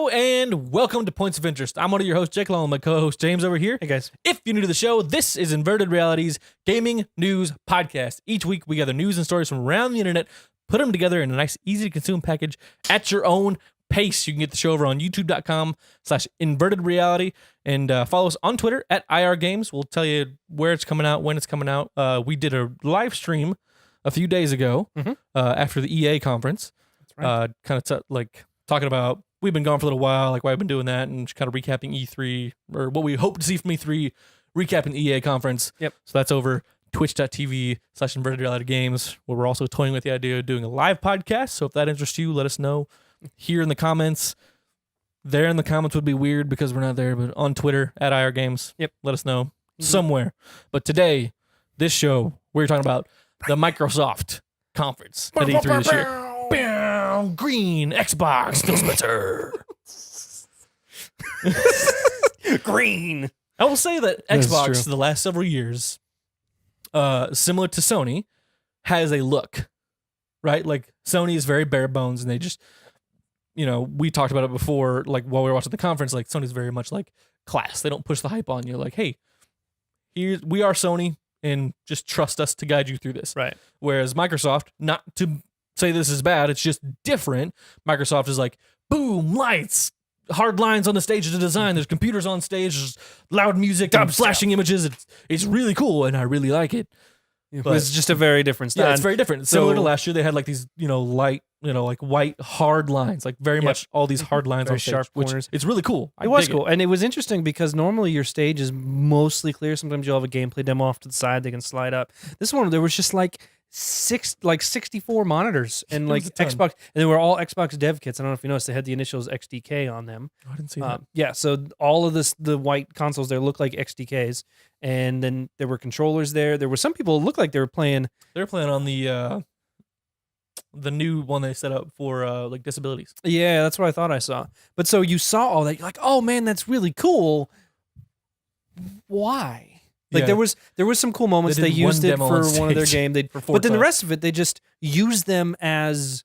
Hello and welcome to Points of Interest. I'm one of your hosts, Jake Long, my co-host James over here. Hey guys. If you're new to the show, this is Inverted Realities Gaming News Podcast. Each week we gather news and stories from around the internet, put them together in a nice, easy to consume package at your own pace. You can get the show over on youtube.com/invertedreality and follow us on Twitter at IR Games. We'll tell you where it's coming out, when it's coming out. We did a live stream a few days ago after the EA conference. That's right. Kind of talking about we've been gone for a little while, like why I've been doing that, and just kind of recapping E3 or what we hope to see from E3, recapping EA conference. Yep. So that's over twitch.tv/inverted reality games, where we're also toying with the idea of doing a live podcast. So if that interests you, let us know here in the comments. There in the comments would be weird because we're not there, but on Twitter at IR Games. Yep. Let us know somewhere. But today, this show, we're talking about the Microsoft conference at E3 this year. Bam, green Xbox Phil Spencer. Green. I will say that That's Xbox true. the last several years, similar to Sony, has a look, right? Like Sony is very bare bones, and they just, we talked about it before, like while we were watching the conference. Like Sony's very much like class. They don't push the hype on you. Like, hey, we are Sony, and just trust us to guide you through this. Right. Whereas Microsoft, not to say this is bad, it's just different. Microsoft is like, boom, lights, hard lines on the stage of the design. There's computers on stage, there's loud music, and flashing images. It's really cool, and I really like it. It But- was just a very different style. Yeah, it's very different. Similar to last year, they had like these, light, like white hard lines, like very much all these hard lines Very on stage, sharp which corners. it's really cool. I It was dig cool. And it was interesting because normally your stage is mostly clear. Sometimes you'll have a gameplay demo off to the side. They can slide up. This one, there was just like 64 monitors and like was a ton. Xbox. And they were all Xbox dev kits. I don't know if you noticed, they had the initials XDK on them. Oh, I didn't see that. Yeah, so all of the white consoles there look like XDKs. And then there were controllers there. There were some people who looked like they were playing. They're playing on the new one they set up for like disabilities. Yeah, that's what I thought I saw. But so you saw all that. You're like, oh man, that's really cool. Why? Like Yeah. there was some cool moments. They They did used one it demo for on one of their stage game. for But then the Forza. rest of it, they just used them as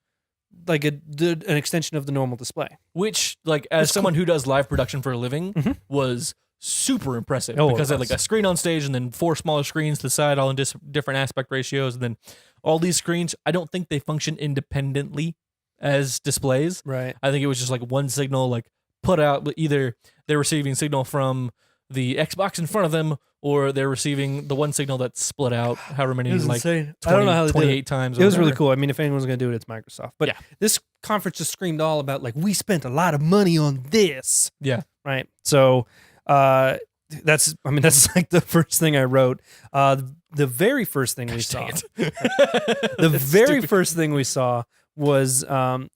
like an extension of the normal display. Which, like, as It's someone who does live production for a living, Mhm. was super impressive Oh, it because they had was. like a screen on stage and then 4 smaller screens to the side, all in different aspect ratios, and then all these screens. I don't think they function independently as displays. Right. I think it was just like one signal, like put out. Either they're receiving signal from the Xbox in front of them, or they're receiving the one signal that's split out, however many, like 20, I don't know how they did 28 it. times. It or was really whatever. cool. I mean, if anyone's going to do it, it's Microsoft. But Yeah. this conference just screamed all about like, we spent a lot of money on this. Yeah. Right. So that's like the first thing I wrote. The very first thing we saw. Dang it. The That's very stupid. first thing we saw was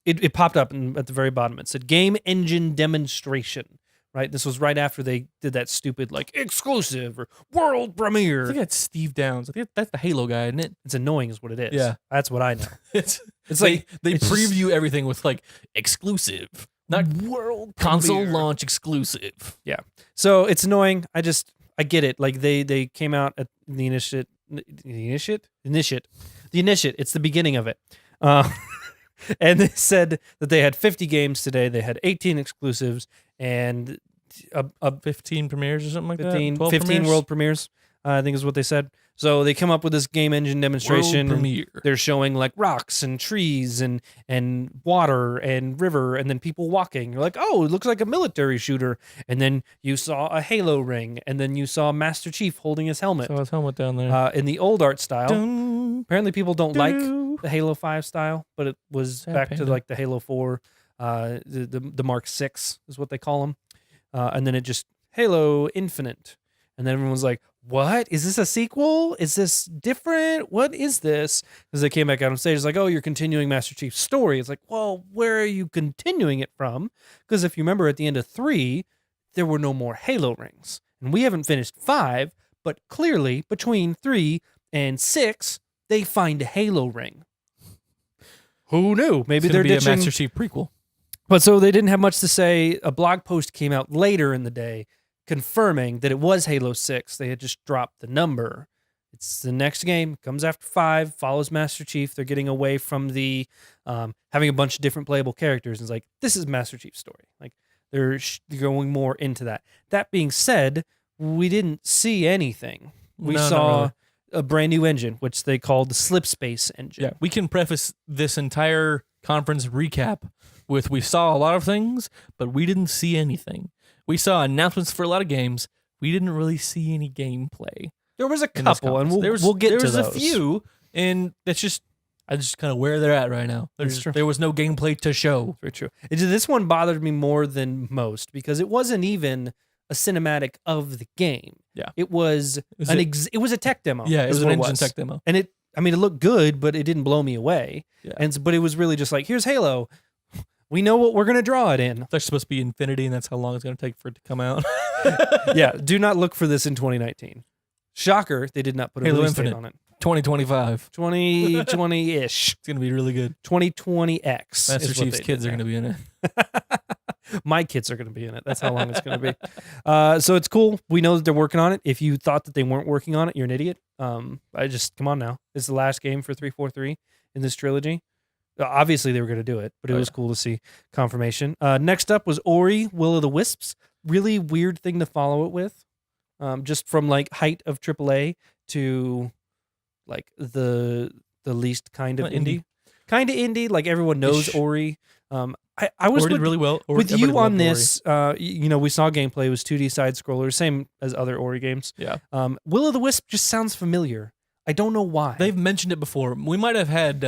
it popped up at the very bottom. It said game engine demonstration. Right. This was right after they did that stupid like exclusive or world I premiere. think that's Steve Downs. I think that's the Halo guy, isn't it? It's annoying, is what it is. Yeah. That's what I know. It's It's they like they it's just- preview everything with like exclusive, not world console premiere. launch exclusive. So it's annoying. I get it. Like they came out at the initiate. It's the beginning of it. And they said that they had 50 games today. They had 18 exclusives and 15 premieres or something like 15, that. 12 15 premieres? world premieres, I think is what they said. So they come up with this game engine demonstration. World and premiere. they're showing like rocks and trees and water and river and then people walking. You're like, oh, it looks like a military shooter. And then you saw a Halo ring and then you saw Master Chief holding his helmet So his helmet down there. in the old art style. Dun, Apparently people don't like doo. the Halo 5 style, but it was Sad back to panda. like the Halo 4, the Mark 6 is what they call them. And then it just Halo Infinite. And then everyone's like, what? Is this a sequel? Is this different? What is this? Because they came back out on stage. It's like, oh, you're continuing Master Chief's story. It's like, well, where are you continuing it from? Because if you remember at the end of 3, there were no more Halo rings. And we haven't finished 5, but clearly between 3 and 6, they find a Halo ring. Who knew? Maybe It's they're gonna be a ditching. Master Chief prequel. But so they didn't have much to say. A blog post came out later in the day confirming that it was Halo 6. They had just dropped the number. It's the next game, comes after 5, follows Master Chief. They're getting away from the having a bunch of different playable characters. And it's like, this is Master Chief's story. Like, They're going more into that. That being said, we didn't see anything. We No, not saw really. a brand new engine, which they called the Slipspace engine. Yeah, we can preface this entire conference recap with we saw a lot of things, but we didn't see anything. We saw announcements for a lot of games. We didn't really see any gameplay. There was a in this couple, and conference. we'll get to those. There was a few, and that's just kind of where they're at right now. That's true. There was no gameplay to show. Very true. This one bothered me more than most because it wasn't even a cinematic of the game. Yeah. It was it was a tech demo. Yeah, it is was an what engine tech demo. And it looked good, but it didn't blow me away. Yeah. But it was really just like, here's Halo. We know what we're going to draw it in. It's actually supposed to be Infinity, and that's how long it's going to take for it to come out. Yeah, do not look for this in 2019. Shocker, they did not put a Halo release date Infinite. on it. 2025. 2020-ish. It's going to be really good. 2020X. Master Chief's kids are going to be in it. My kids are going to be in it. That's how long it's going to be. So it's cool. We know that they're working on it. If you thought that they weren't working on it, you're an idiot. Come on now. It's the last game for 343 in this trilogy. Obviously, they were going to do it, but it was cool to see confirmation. Next up was Ori, Will of the Wisps. Really weird thing to follow it with. Just from like height of AAA to like the least kind of indie. Kind of indie. Like everyone knows Ish. Ori. I was Ori did really well. with Everybody you on loved Ori. this. We saw gameplay. It was 2D side scroller, same as other Ori games. Yeah. Will of the Wisp just sounds familiar. I don't know why. They've mentioned it before. We might have had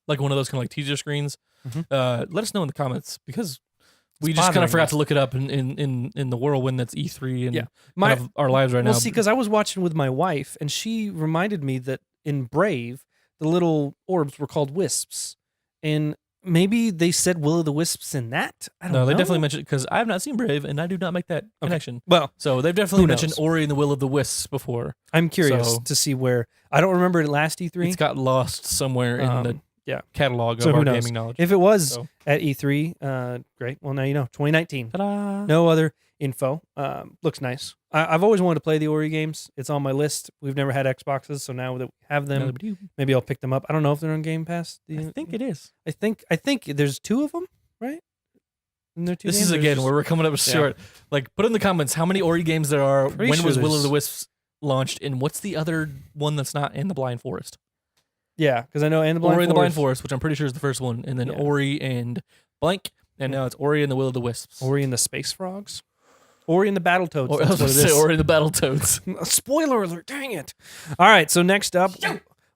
like one of those kind of like teaser screens. Mhm. Let us know in the comments because we It's just kind bothering of forgot me. to look it up in the whirlwind that's E3 and Yeah. kind of our lives right now. Well, see, because I was watching with my wife, and she reminded me that in Brave, the little orbs were called wisps, and maybe they said Will of the Wisps in that. I don't know. No, they definitely mentioned it because I have not seen Brave and I do not make that connection. Well, So they've definitely Who mentioned knows? Ori and the Will of the Wisps before. I'm curious So- to see where. I don't remember it last E3. It's got lost somewhere in the yeah. catalog So of who our knows? gaming knowledge. If it was So. at E3, great. Well, now you know. 2019. Ta-da! No other info. Looks nice. I've always wanted to play the Ori games. It's on my list. We've never had Xboxes, so now that we have them, maybe I'll pick them up. I don't know if they're on Game Pass. I think it is. I think there's two of them, right? And they're two This games, is or again just- where we're coming up short. Like, put in the comments how many Ori games there are. Pretty When sure was Will of there's- the Wisps launched, and what's the other one that's not in the Blind Forest? Yeah, because I know and the Blind Ori and the Blind Forest. Forest, which I'm pretty sure is the first one, and then Yeah. Ori and blank, and now it's Ori and the Will of the Wisps. Ori and the Space Frogs. Ori and the Battletoads. Or, I That's was what gonna it say is. Ori and the Battletoads. Spoiler alert! Dang it! All right, so next up,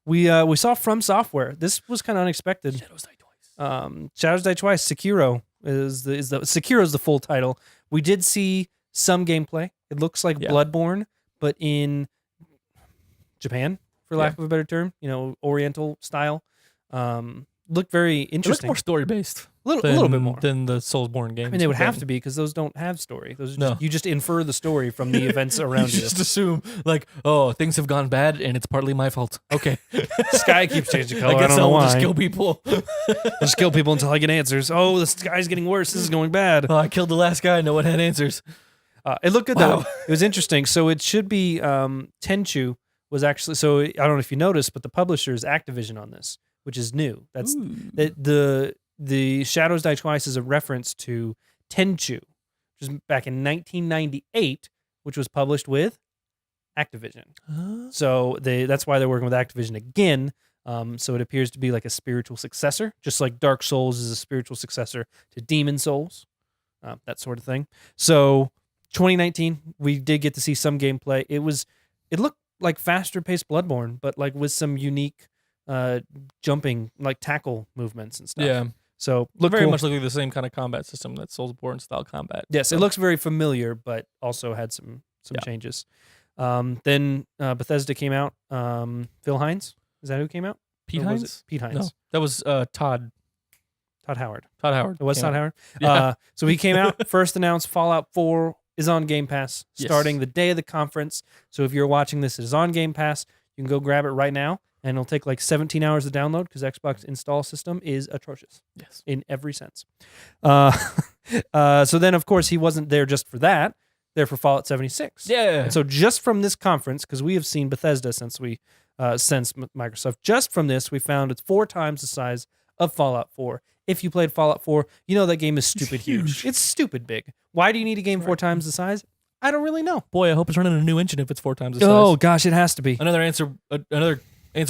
we saw From Software. This was kind of unexpected. Shadows Die Twice. Shadows Die Twice. Sekiro is the Sekiro's the full title. We did see some gameplay. It looks like Yeah. Bloodborne, but in Japan, for lack of a better term. Oriental style. Looked very It looks interesting. more story based. a little bit more. than the Soulsborne games. I mean, they would have to be because those don't have story. Those are No. just, you just infer the story from the events You around you. just assume like, oh, things have gone bad, and it's partly my fault. Okay, Sky keeps changing color. I I, guess don't know I'll why. just kill people. I'll just kill people until I get answers. Oh, the sky's getting worse. This is going bad. Oh, I killed the last guy. No one had answers. It looked good Wow. though. It was interesting. So it should be Tenchu was actually. So I don't know if you noticed, but the publisher is Activision on this, which is new. That's Ooh. the Shadows Die Twice is a reference to Tenchu, which was back in 1998, which was published with Activision. So that's why they're working with Activision again. So it appears to be like a spiritual successor, just like Dark Souls is a spiritual successor to Demon Souls, that sort of thing. So 2019, we did get to see some gameplay. It looked like faster paced Bloodborne, but like with some unique jumping, like tackle movements and stuff. Yeah, So look very cool. much like the same kind of combat system that Soulsborne style combat. Yes, So, it looks very familiar, but also had some Yeah. changes. Then Bethesda came out. Phil Hines, is that who came out? Pete Or was Hines. it Pete Hines. No, that was Todd Todd Howard. Howard. It was Yeah. Todd Howard. Yeah. So he came out first announced. Fallout 4 is on Game Pass Yes. starting the day of the conference. So if you're watching this, it is on Game Pass. You can go grab it right now, and it'll take like 17 hours to download because Xbox install system is atrocious Yes. in every sense. So then, of course, he wasn't there just for that. There for Fallout 76. Yeah. And so just from this conference, because we have seen Bethesda since Microsoft, just from this, we found it's 4 times the size of Fallout 4. If you played Fallout 4, you know that game is stupid huge. huge. It's stupid big. Why do you need a game 4 times the size? I don't really know. Boy, I hope it's running a new engine if it's 4 times the size. Oh gosh, it has to be. Another answer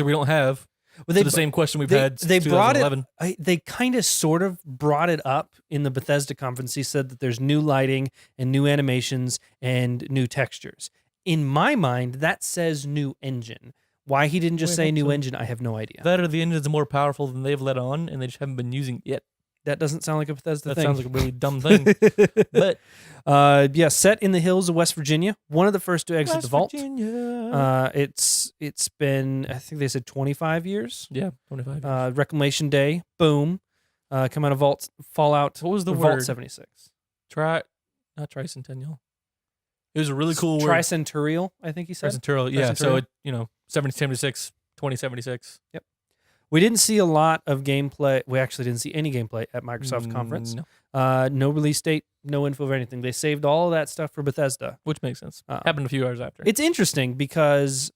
we don't have. Well, To the same question we've had since they brought 2011. they kind of sort of brought it up in the Bethesda conference. He said that there's new lighting and new animations and new textures. In my mind, that says new engine. Why he didn't just Well, I say hope new so. engine, I have no idea. That or the engine's more powerful than they've let on, and they just haven't been using it yet. That doesn't sound like a Bethesda That thing. sounds like a really dumb thing. But Yeah, set in the hills of West Virginia, one of the first to exit the vault. Virginia. It's been, I think they said 25 years. Yeah, 25. Reclamation Day, boom. Come out of Fallout. What was the Vault word? 76. Not tricentennial. It was a really cool word. Tricentennial, I think he said. Tricentennial. Yeah, so Tricentennial. 1776, 2076. We didn't see a lot of gameplay. We actually didn't see any gameplay at Microsoft conference. No, No release date, no info of anything. They saved all of that stuff for Bethesda. which makes sense. Um, Happened a few hours after. It's interesting because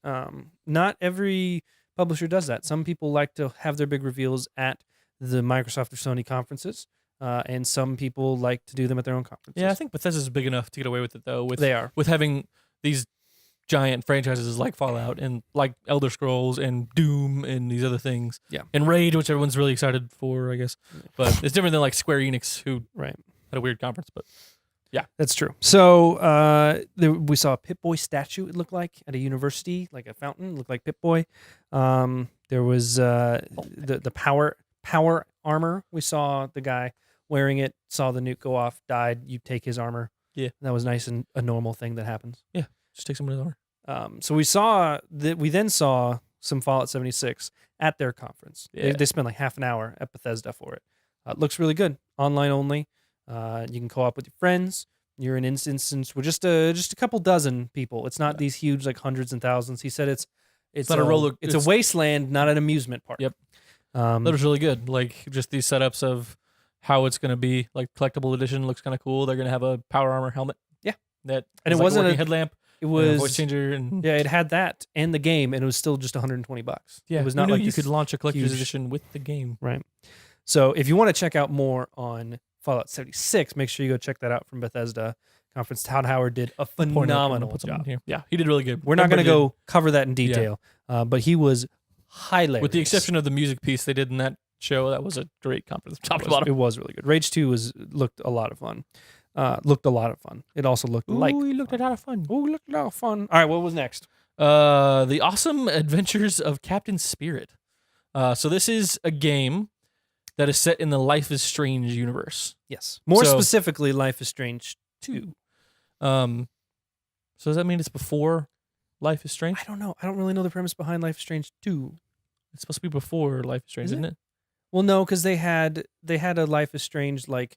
not every publisher does that. Some people like to have their big reveals at the Microsoft or Sony conferences, and some people like to do them at their own conferences. Yeah, I think Bethesda's big enough to get away with it though. they are. With having these giant franchises like Fallout and like Elder Scrolls and Doom and these other things. Yeah. And Raid, which everyone's really excited for, I guess. But it's different than like Square Enix, who Right. had a weird conference. But That's true. So we saw a Pip-Boy statue, it looked like, at a university, like a fountain. It looked like Pip-Boy. There was the power armor. We saw the guy wearing it, saw the nuke go off, died. You take his armor. Yeah. That was nice and a normal thing that happens. just take someone over. So we then saw some Fallout 76 at their conference. Yeah. They spent like half an hour at Bethesda for it. It looks really good. Online only. You can co-op with your friends. You're in an instance with just a couple dozen people. It's not these huge like hundreds and thousands. He said it's not a roller- It's it's- a wasteland, not an amusement park. Yep. Um, That was really good. Like just these setups of how it's going to be. Like collectible edition looks kind of cool. They're going to have a power armor helmet. Yeah. That And has, it like, wasn't working a- headlamp. it and a was voice changer and Yeah, it had that and the game, and it was still just $120. yeah. It was who not knew like you this could launch a collector's huge- edition with the game. Right. So if you want to check out more on Fallout 76, make sure you go check that out from Bethesda conference. Todd Howard did a phenomenal Put something job. here. Yeah, he did really good. We're not going to Everybody go cover that in detail, but he was hilarious. with the exception of the music piece they did in that show. That was a great conference, top to it bottom. was really good. Rage 2 looked a lot of fun. It also looked like he looked a lot of fun. Ooh, looked a lot of fun. All right, what was next? The Awesome Adventures of Captain Spirit. So this is a game that is set in the Life is Strange universe. Yes. More So- specifically, Life is Strange 2. So does that mean it's before Life is Strange? I don't know. I don't really know the premise behind Life is Strange 2. It's supposed to be before Life is Strange, Is isn't it? Well, no, because they had a Life is Strange like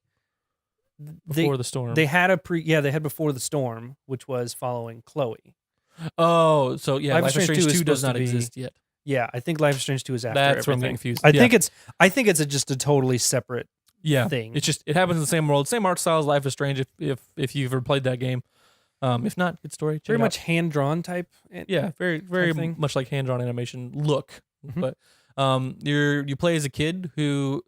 Before the storm. they had they had Before the Storm, which was following Chloe. Oh, so yeah, Life Life is is Strange 2 Strange is 2 does supposed not to be- exist yet. Yeah, I think Life is Strange 2 is after That's where I'm everything. getting confused. I Yeah. think it's just a totally separate Yeah, thing. it's just it happens in the same world, same art style as Life is Strange. If you've ever played that game, if not, good story. Check very it out. much hand drawn type. Yeah, very thing. much like hand drawn animation look. Mhm. But you play as a kid who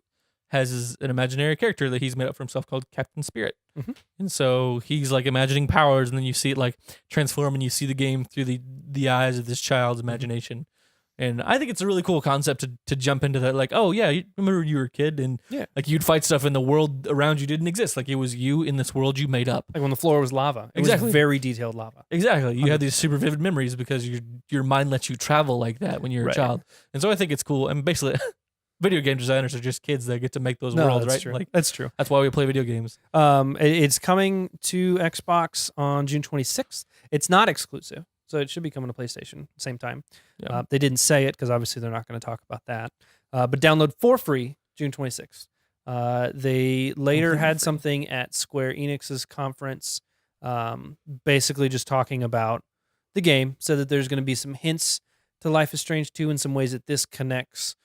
has an imaginary character that he's made up for himself called Captain Spirit. Mhm. And so he's like imagining powers, and then you see it like transform, and you see the game through the eyes of this child's imagination. And I think it's a really cool concept to jump into that. Like, oh yeah, you remember you were a kid, and Yeah. like you'd fight stuff, and the world around you didn't exist. Like it was you in this world you made up. Like when the floor was lava. It Exactly. was very detailed lava. Exactly. You have these super vivid memories because your mind lets you travel like that when you're Right. a child. And so I think it's cool. And basically, video game designers are just kids that get to make those worlds, that's right? true. Like That's true. that's why we play video games. It's coming to Xbox on June 26th. It's not exclusive, so it should be coming to PlayStation same time. Yeah. They didn't say it because obviously they're not going to talk about that. But download for free June 26th. They later Completely had free. something at Square Enix's conference, basically just talking about the game. Said that there's going to be some hints to Life is Strange 2 in some ways that this connects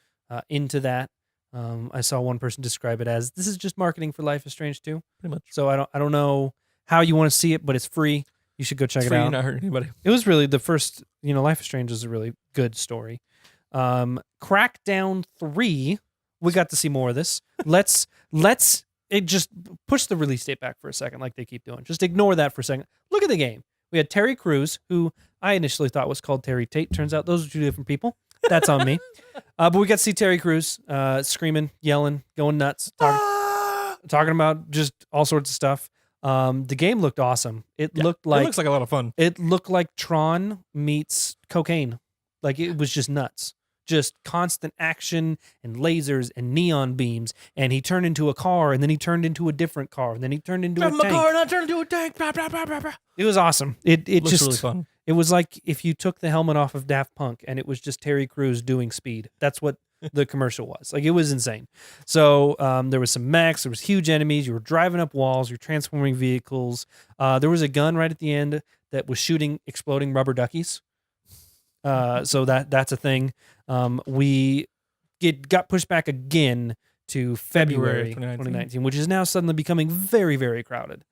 into that. I saw one person describe it as this is just marketing for Life is Strange 2. Pretty much. So I don't know how you want to see it, but it's free. You should go check It's it free, out. you're not hurting anybody. It was really the first, Life is Strange is a really good story. Crackdown 3 we got to see more of this. Let's it just push the release date back for a second, like they keep doing. Just ignore that for a second. Look at the game. We had Terry Crews, who I initially thought was called Terry Tate. Turns out those are two different people. That's on me. But we got to see Terry Crews screaming, yelling, going nuts, talking about just all sorts of stuff. The game looked awesome. It looks like a lot of fun. It looked like Tron meets cocaine. Like it was just nuts. Just constant action and lasers and neon beams. And he turned into a car, and then he turned into a different car, and then he turned into a tank. car, and I turned into a tank. Blah, blah, blah, blah, blah. It was awesome. It Looks just really fun. It was like if you took the helmet off of Daft Punk and it was just Terry Crews doing speed. That's what the commercial was. Like it was insane. So there was some mechs, there was huge enemies. You were driving up walls, you're transforming vehicles. There was a gun right at the end that was shooting exploding rubber duckies. So that's a thing. We got pushed back again to February 2019, which is now suddenly becoming very, very crowded.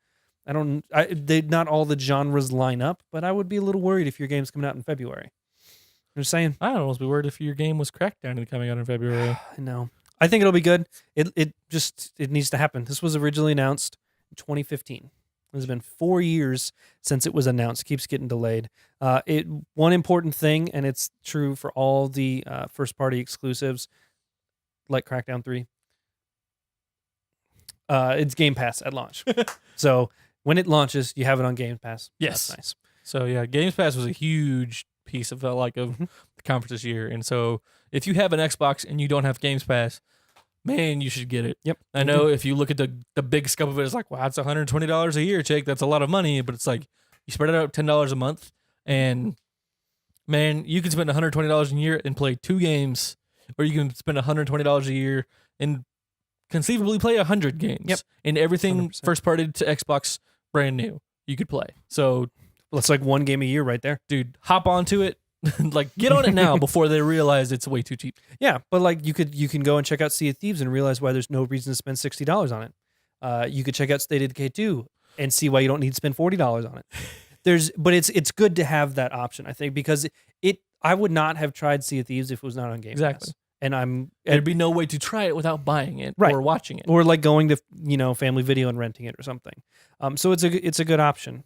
Not all the genres line up, but I would be a little worried if your game's coming out in February. I'm just saying. I'd almost be worried if your game was Crackdown and coming out in February. I know. I think it'll be good. It needs to happen. This was originally announced in 2015. It's been 4 years since it was announced. It keeps getting delayed. One important thing, and it's true for all the first-party exclusives, like Crackdown 3, it's Game Pass at launch. So when it launches, you have it on Game Pass. Yes. That's nice. So yeah, Games Pass was a huge piece of the conference this year. And so if you have an Xbox and you don't have Games Pass, man, you should get it. Yep. I know if you look at the big scope of it, it's like, wow, it's $120 a year, Jake. That's a lot of money. But it's like you spread it out $10 a month, and man, you can spend $120 a year and play 2 games, or you can spend $120 a year and conceivably play 100 games. Yep. And everything 100%. first party to Xbox, brand new, you could play. So It's like one game a year right there. dude, hop onto it. Like, get on it now before they realize it's way too cheap. Yeah, but like you can go and check out Sea of Thieves and realize why there's no reason to spend $60 on it. You could check out State of Decay 2 and see why you don't need to spend $40 on it. But it's good to have that option, I think, because I would not have tried Sea of Thieves if it was not on Game Exactly. Pass. And There'd be no way to try it without buying it Right. or watching it. or like going to Family Video and renting it or something. So it's a good option.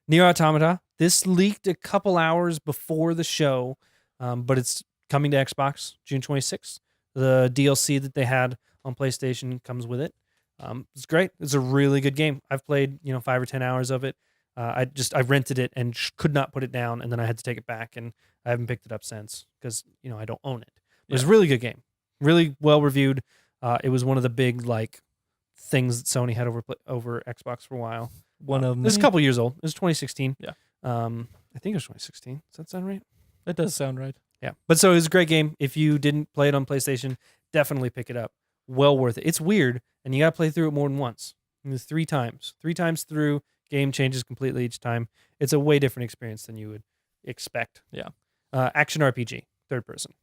Nier Automata. This leaked a couple hours before the show, but it's coming to Xbox June 26th. The DLC that they had on PlayStation comes with it. It's great. It's a really good game. I've played 5 or 10 hours of it. I rented it and could not put it down, and then I had to take it back, and I haven't picked it up since because I don't own it. It was a really good game, really well reviewed. It was one of the big things that Sony had over Xbox for a while. One of It was a couple years old. It was 2016. Yeah. I think it was 2016. Does that sound right? That does sound right. Yeah. But so it was a great game. If you didn't play it on PlayStation, definitely pick it up. Well worth it. It's weird, and you got to play through it more than once. I mean, 3 times. 3 times through, game changes completely each time. It's a way different experience than you would expect. Yeah. Action RPG, third person.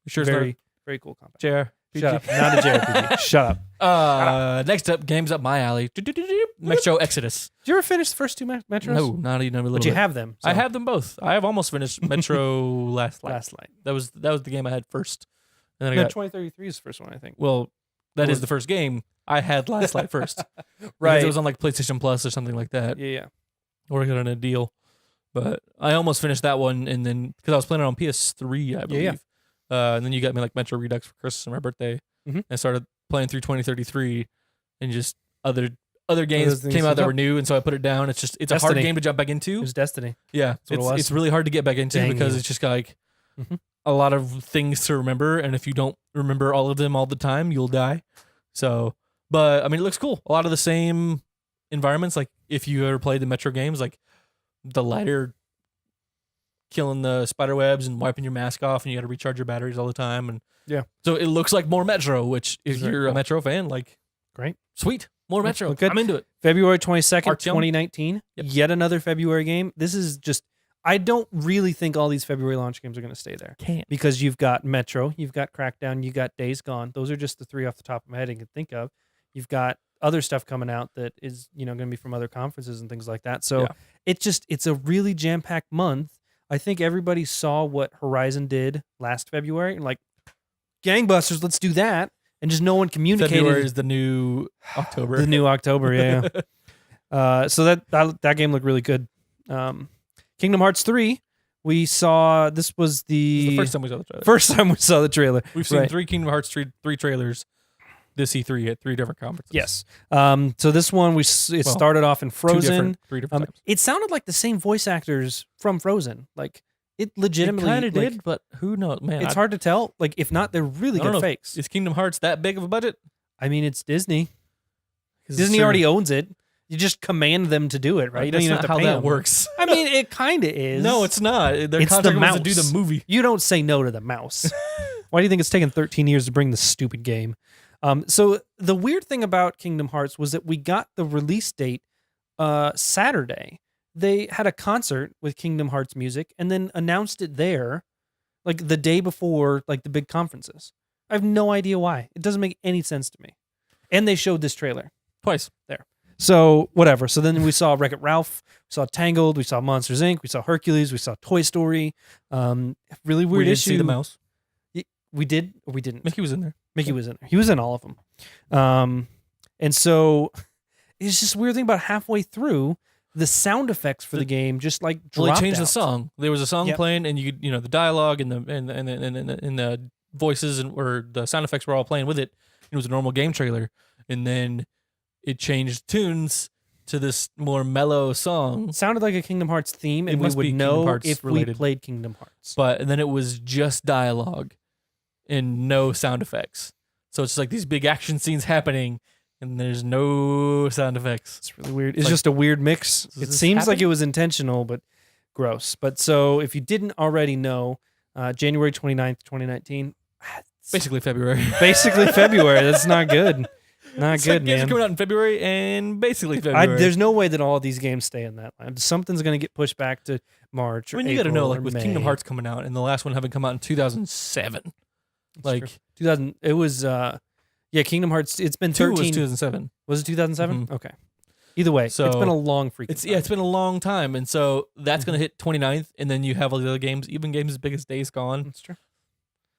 Sure, Very, very cool combat. JRPG. Shut up. Not a JRPG. Shut up. Next up, games up my alley. Metro Exodus. Did you ever finish the first 2 Metros? No, not even a little But you bit. have them. I so- have them both. I have almost finished Metro Last Light. Last Light. That was the game I had first. And then I No, got 2033 is the first one, I think. well, that Or- is the first game. I had Last Light first. Right. Because it was on like PlayStation Plus or something like that. Yeah. Or I got on a deal. But I almost finished that one, and then because I was playing it on PS3, I believe. Yeah. And then you got me like Metro Redux for Christmas and my birthday. Mhm. And I started playing through 2033, and just other Other games things came to out that jump. were new, and so I put it down. It's a hard Destiny. game to jump back It into. was Destiny. Yeah, what it was. it's really hard to get back into Dang because you. it's just got like Mhm. a lot of things to remember, and if you don't remember all of them all the time, you'll die. So, but I mean, it looks cool. A lot of the same environments. Like if you ever played the Metro games, like the lighter killing the spider webs and wiping your mask off, and you got to recharge your batteries all the time. And Yeah. so it looks like more Metro. Which, if Very you're a cool. Metro fan, like Great. sweet, more Yeah, Metro. look good. I'm into it. February 22nd, Artyom? 2019. Yep. Yet another February game. This is just, I don't really think all these February launch games are going to stay there Can't. because you've got Metro, you've got Crackdown, you got Days Gone. Those are just the 3 off the top of my head I can think of. You've got other stuff coming out that is, going to be from other conferences and things like that. So Yeah. it's a really jam-packed month. I think everybody saw what Horizon did last February and like, gangbusters, let's do that. And just no one communicated. February is the new October. The new October, yeah. So that game looked really good. Kingdom Hearts 3, we saw, this was the first time we saw the trailer. First time we saw the trailer. We've seen 3 Kingdom Hearts 3 trailers this E3 at 3 different conferences. Yes. So this one, it started off in Frozen. 3 different times. It sounded like the same voice actors from Frozen. Like, it legitimately kind of did, but who knows, man? It's hard to tell. Like, if not, they're really good fakes. Is Kingdom Hearts that big of a budget? I mean, it's Disney. Disney already owns it. You just command them to do it, right? You don't even have to pay them. How that works. I mean, it kind of is. No, it's not. Their It's contract the was mouse. to do the movie. You don't say no to the mouse. Why do you think it's taken 13 years to bring this stupid game? So the weird thing about Kingdom Hearts was that we got the release date Saturday. They had a concert with Kingdom Hearts music and then announced it there, like the day before, like the big conferences. I have no idea why. It doesn't make any sense to me. And they showed this trailer Twice. there. So whatever. So then we saw Wreck-It Ralph, we saw Tangled, we saw Monsters Inc., we saw Hercules, we saw Toy Story. Really weird We did issue. see the mouse. We did or we didn't? Mickey was in there. Mickey was in there. He was in all of them. And so it's just a weird thing about halfway through, the sound effects for the game just like dropped Well, they changed out. the song. There was a song playing, and the dialogue and the voices or the sound effects were all playing with it. It was a normal game trailer, and then it changed tunes to this more mellow song. It sounded like a Kingdom Hearts theme, and we must be would Kingdom know Hearts if related. we played Kingdom Hearts. And then it was just dialogue and no sound effects. So it's just like these big action scenes happening, and there's no sound effects. It's really weird. It's just a weird mix. It seems like it was intentional, but gross. But so if you didn't already know, January 29th, 2019. Basically February. Basically February. That's not good. Not It's good, like games man. are coming out in February and basically February. There's no way that all of these games stay in that line. Something's going to get pushed back to March or you got to know, April like or with May. Kingdom Hearts coming out and the last one having come out in 2007. That's Like true. 2000. It was Kingdom Hearts. It's been 2 13. was 2007. Was it 2007? Mhm. Okay. Either way, So, it's been a long freaking It's time. it's been a long time, and so that's Mm-hmm. going to hit 29th, and then you have all the other games, even games as big as Days Gone. That's true.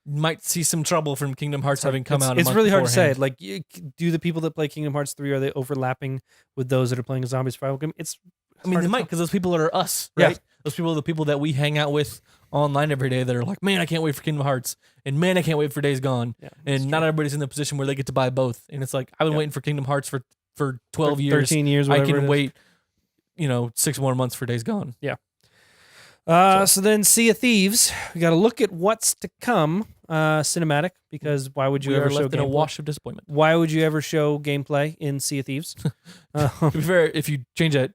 Might see some trouble from Kingdom Hearts having come out. It's really hard to say. beforehand. Like, do the people that play Kingdom Hearts 3 are they overlapping with those that are playing a zombie survival game? I mean, they might because those people are us, Yeah. right? Those people are the people that we hang out with online every day that are like, man, I can't wait for Kingdom Hearts, and man, I can't wait for Days Gone. Yeah, And not everybody's in the position where they get to buy both. And it's like, I've been Yeah. waiting for Kingdom Hearts for 12 years. 13 years. I Whatever it can is. wait, 6 more months for Days Gone. So then, Sea of Thieves. We got to look at what's to come. Cinematic, because why would you We ever are show left in a gameplay? wash of disappointment. Why would you ever show gameplay in Sea of Thieves? To be fair, if you change that,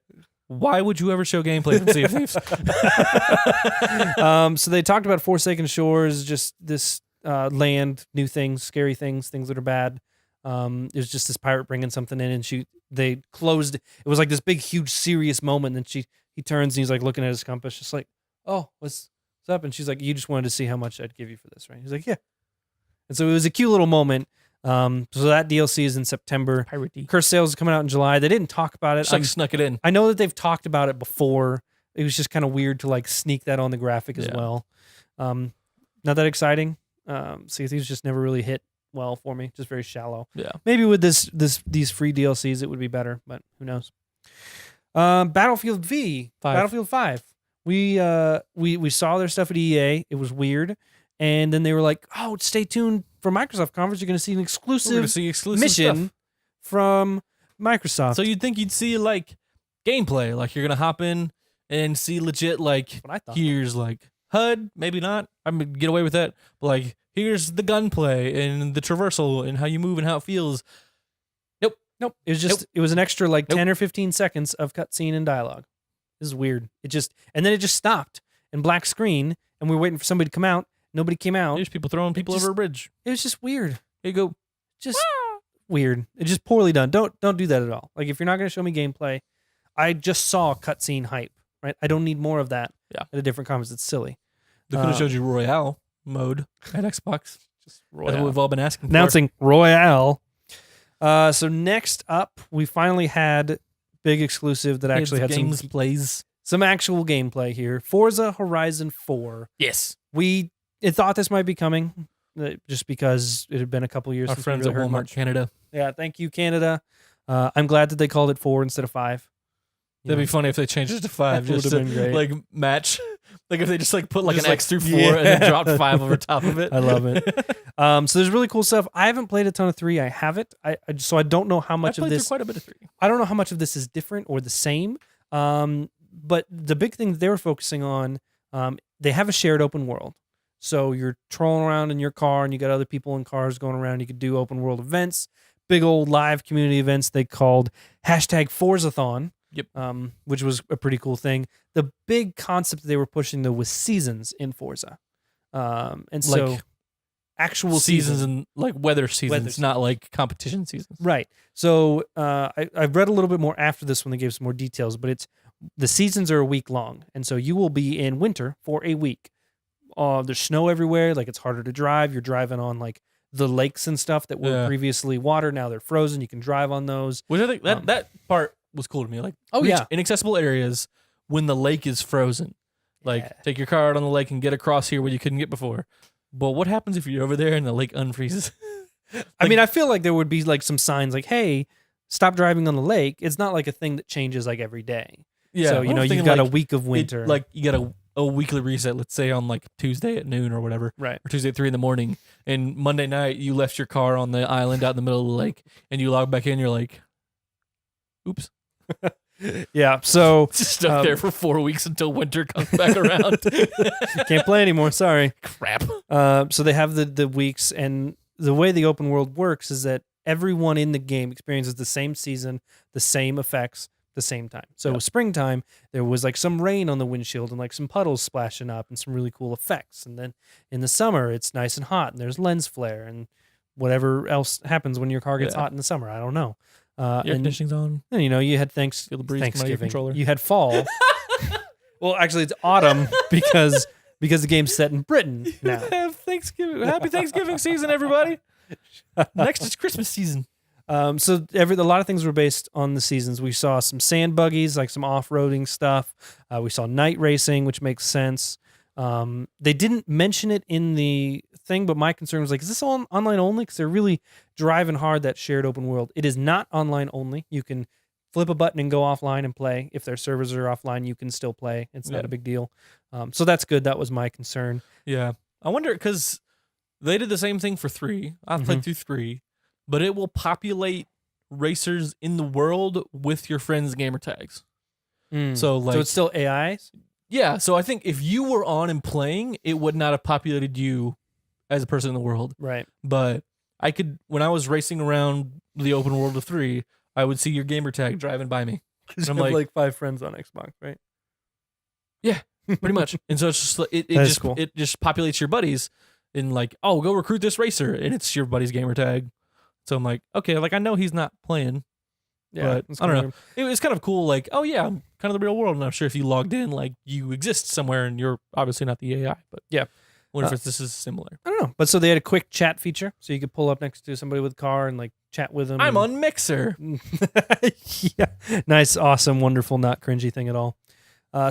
why would you ever show gameplay in Sea of Thieves? So they talked about Forsaken Shores, just this land, new things, scary things that are bad. It was just this pirate bringing something in, and they closed. It was like this big, huge, serious moment. And then he turns and he's like looking at his compass, just like, "Oh, what's up?" And she's like, "You just wanted to see how much I'd give you for this, right?" He's like, "Yeah." And so it was a cute little moment. So that DLC is in September. Piratey. Curse Sales is coming out in July. They didn't talk about it. Just like snuck it in. I know that they've talked about it before. It was just kind of weird to like sneak that on the graphic as Yeah. well. Not that exciting. Sea of Thieves just never really hit well for me. Just very shallow. Yeah. Maybe with these free DLCs it would be better, but who knows? Battlefield V, 5. Battlefield 5. We saw their stuff at EA. It was weird, and then they were like, "Oh, stay tuned for Microsoft conference. You're going to see an We're going exclusive to see exclusive mission stuff. from Microsoft." So you'd think you'd see like gameplay, like you're going to hop in and see legit like That's what I thought. here's like HUD, maybe not. I'm gonna get away with that. But like here's the gunplay and the traversal and how you move and how it feels. Nope. It was just it was an extra like 10 or 15 seconds of cutscene and dialogue. This is weird. And then it just stopped and black screen, and we were waiting for somebody to come out. Nobody came out. There's people throwing people just- over a bridge. It was just weird. Here you go. Just weird. It's just poorly done. Don't do that at all. Like if you're not going to show me gameplay, I just saw cutscene hype, right? I don't need more of that. Yeah. At a different conference. It's silly. They could have showed you Royale mode at Xbox. Just That's what we've all been asking for. Announcing Royale. So next up, we finally had big exclusive that actually had games plays. some actual gameplay here. Forza Horizon 4. Yes. We thought this might be coming. just because it had been a couple years Our since friends we at really heard Walmart much. Canada. Yeah, thank you, Canada. I'm glad that they called it 4 instead of 5. That'd be funny if they changed it to 5 That just would've to been great. like match. Like if they just like put like Just an like- X through 4 and then yeah. dropped 5 over top of it. I love it. So there's really cool stuff. I haven't played a ton of 3. I have it. So I don't know how much I of played this. through quite a bit of 3. I don't know how much of this is different or the same. But the big thing that they were focusing on, they have a shared open world. So you're trolling around in your car and you got other people in cars going around. You could do open world events, big old live community events they called #Forzathon. Yep. Which was a pretty cool thing. The big concept that they were pushing though was seasons in Forza. And so Like actual seasons and like weather seasons, not like competition seasons. Right. So I've read a little bit more after this when they gave some more details, but the seasons are a week long. And so you will be in winter for a week. There's snow everywhere. Like it's harder to drive. You're driving on like the lakes and stuff that were Yeah. previously water. Now they're frozen. You can drive on those. Which I think that part was cool to me. Like, Oh, reach yeah. inaccessible areas when the lake is frozen. Like, Yeah. take your car out on the lake and get across here where you couldn't get before. But what happens if you're over there and the lake unfreezes? I mean, I feel like there would be like some signs like, hey, stop driving on the lake. It's not like a thing that changes like every day. Yeah. So, I'm you've thinking, got a like, week of winter. like you got a weekly reset, let's say on like Tuesday at noon or whatever, right. or Tuesday at 3 a.m. And Monday night you left your car on the island out in the middle of the lake and you log back in, you're like, oops. Yeah. So It's just stuck there for 4 weeks until winter comes back around. can't play anymore. Sorry. Crap. So they have the weeks, and the way the open world works is that everyone in the game experiences the same season, the same effects, the same time. So Yep. springtime, there was like some rain on the windshield and like some puddles splashing up and some really cool effects. And then in the summer, it's nice and hot and there's lens flare and whatever else happens when your car gets Yeah. hot in the summer. I don't know. Air And conditioning's on. then, you had Feel the breeze come out of your Thanksgiving. controller. You had fall. Well, actually, it's autumn because the game's set in Britain now. Have Thanksgiving. Happy Thanksgiving season, everybody. Next is Christmas season. So a lot of things were based on the seasons. We saw some sand buggies, like some off-roading stuff. We saw night racing, which makes sense. They didn't mention it in the thing, but my concern was like, is this all online only? Because they're really driving hard that shared open world. It is not online only. You can flip a button and go offline and play. If their servers are offline, you can still play. It's not Yeah. a big deal. So that's good. That was my concern. Yeah. I wonder, because they did the same thing for 3. I've played through 3, but it will populate racers in the world with your friends' gamer tags. So, like, so it's still AIs? yeah. So I think if you were on and playing, it would not have populated you as a person in the world. Right. But I could, when I was racing around the open world of 3, I would see your gamer tag driving by me. Because I'm you have like- like 5 friends on Xbox, right? Pretty much. And so it's just like, it That is just cool. it just populates your buddies in like, oh, go recruit this racer, and it's your buddy's gamer tag. So I'm like, okay, like I know he's not playing. But it's I don't kinda know. It was kind of cool, like, oh yeah, I'm kind of the real world, and I'm sure if you logged in, like you exist somewhere, and you're obviously not the AI. But Yeah. I wonder if this is similar. I don't know. But so they had a quick chat feature, so you could pull up next to somebody with a car and like chat with them. I'm on Mixer. Yeah. Nice, awesome, wonderful, not cringy thing at all.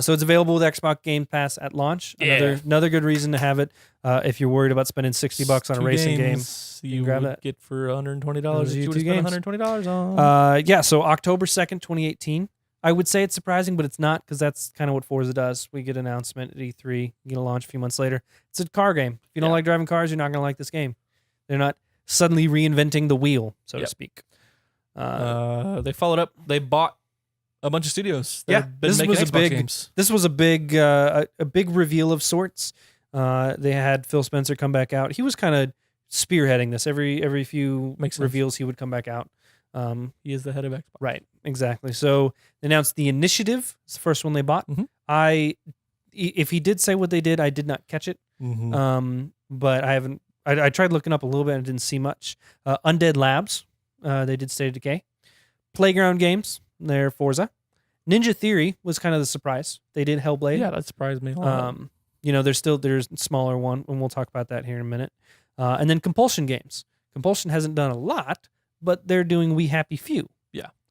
So it's available with Xbox Game Pass at launch. Another good reason to have it. If you're worried about spending $60 on a 2 racing game. games you grab would that. get for $120 Those if are you your would have 2 spent games. $120 on. Yeah, so October 2nd, 2018. I would say it's surprising, but it's not, because that's kind of what Forza does. We get an announcement at E3, you get a launch a few months later. It's a car game. If you don't Yeah. like driving cars, you're not going to like this game. They're not suddenly reinventing the wheel, so to Yep. speak. They followed up. They bought a bunch of studios. that Yeah, had been this making was a Xbox big- games. This was a big reveal of sorts. They had Phil Spencer come back out. He was kind of spearheading this. Every few Makes sense. reveals, he would come back out. He is the head of Xbox. Right, exactly. So they announced the Initiative. It's the first one they bought. Mhm. If he did say what they did, I did not catch it. Mm-hmm. But I haven't. I tried looking up a little bit and didn't see much. Undead Labs. They did State of Decay. Playground Games. They're Forza. Ninja Theory was kind of the surprise. They did Hellblade. Yeah, that surprised me a lot. There's a smaller one, and we'll talk about that here in a minute. And then Compulsion Games. Compulsion hasn't done a lot, but they're doing We Happy Few.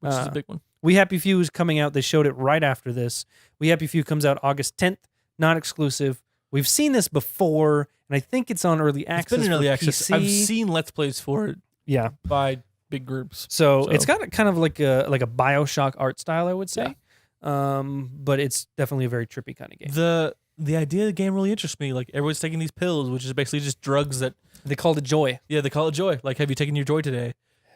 Which is a big one. We Happy Few is coming out. They showed it right after this. We Happy Few comes out August 10th. Not exclusive. We've seen this before, and I think it's on early access. It's been in early for access. PC. I've seen Let's Plays for it Yeah. by big groups. So So- it's got a kind of like a BioShock art style, I would say. But it's definitely a very trippy kind of game. The idea of the game really interests me. Like, everyone's taking these pills, which is basically just drugs that, They called it Joy. yeah, they call it joy. Like, have you taken your joy today?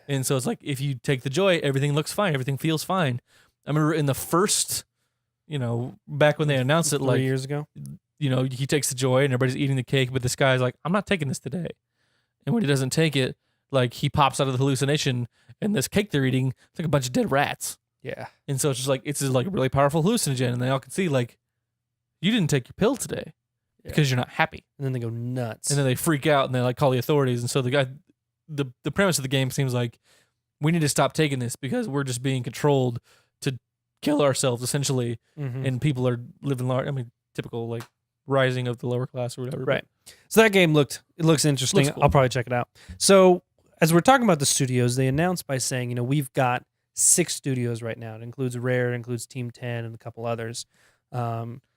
And so it's like, if you take the joy, everything looks fine. Everything feels fine. I remember in the first, back when they announced it, 3 like, years ago. he takes the joy and everybody's eating the cake, but this guy's like, I'm not taking this today. And when he doesn't take it, like, he pops out of the hallucination, and this cake they're eating, it's like a bunch of dead rats. Yeah. And so it's just like, it's just like a really powerful hallucinogen, and they all can see, like, you didn't take your pill today because you're not happy. And then they go nuts. And then they freak out and they like call the authorities. And so the guy, the premise of the game seems like, we need to stop taking this because we're just being controlled to kill ourselves essentially. Mhm. And people are living large. I mean, typical like rising of the lower class or whatever. Right. So that game looks interesting. Looks cool. I'll probably check it out. So as we're talking about the studios, they announced by saying, we've got 6 studios right now. It includes Rare, it includes Team 10 and a couple others.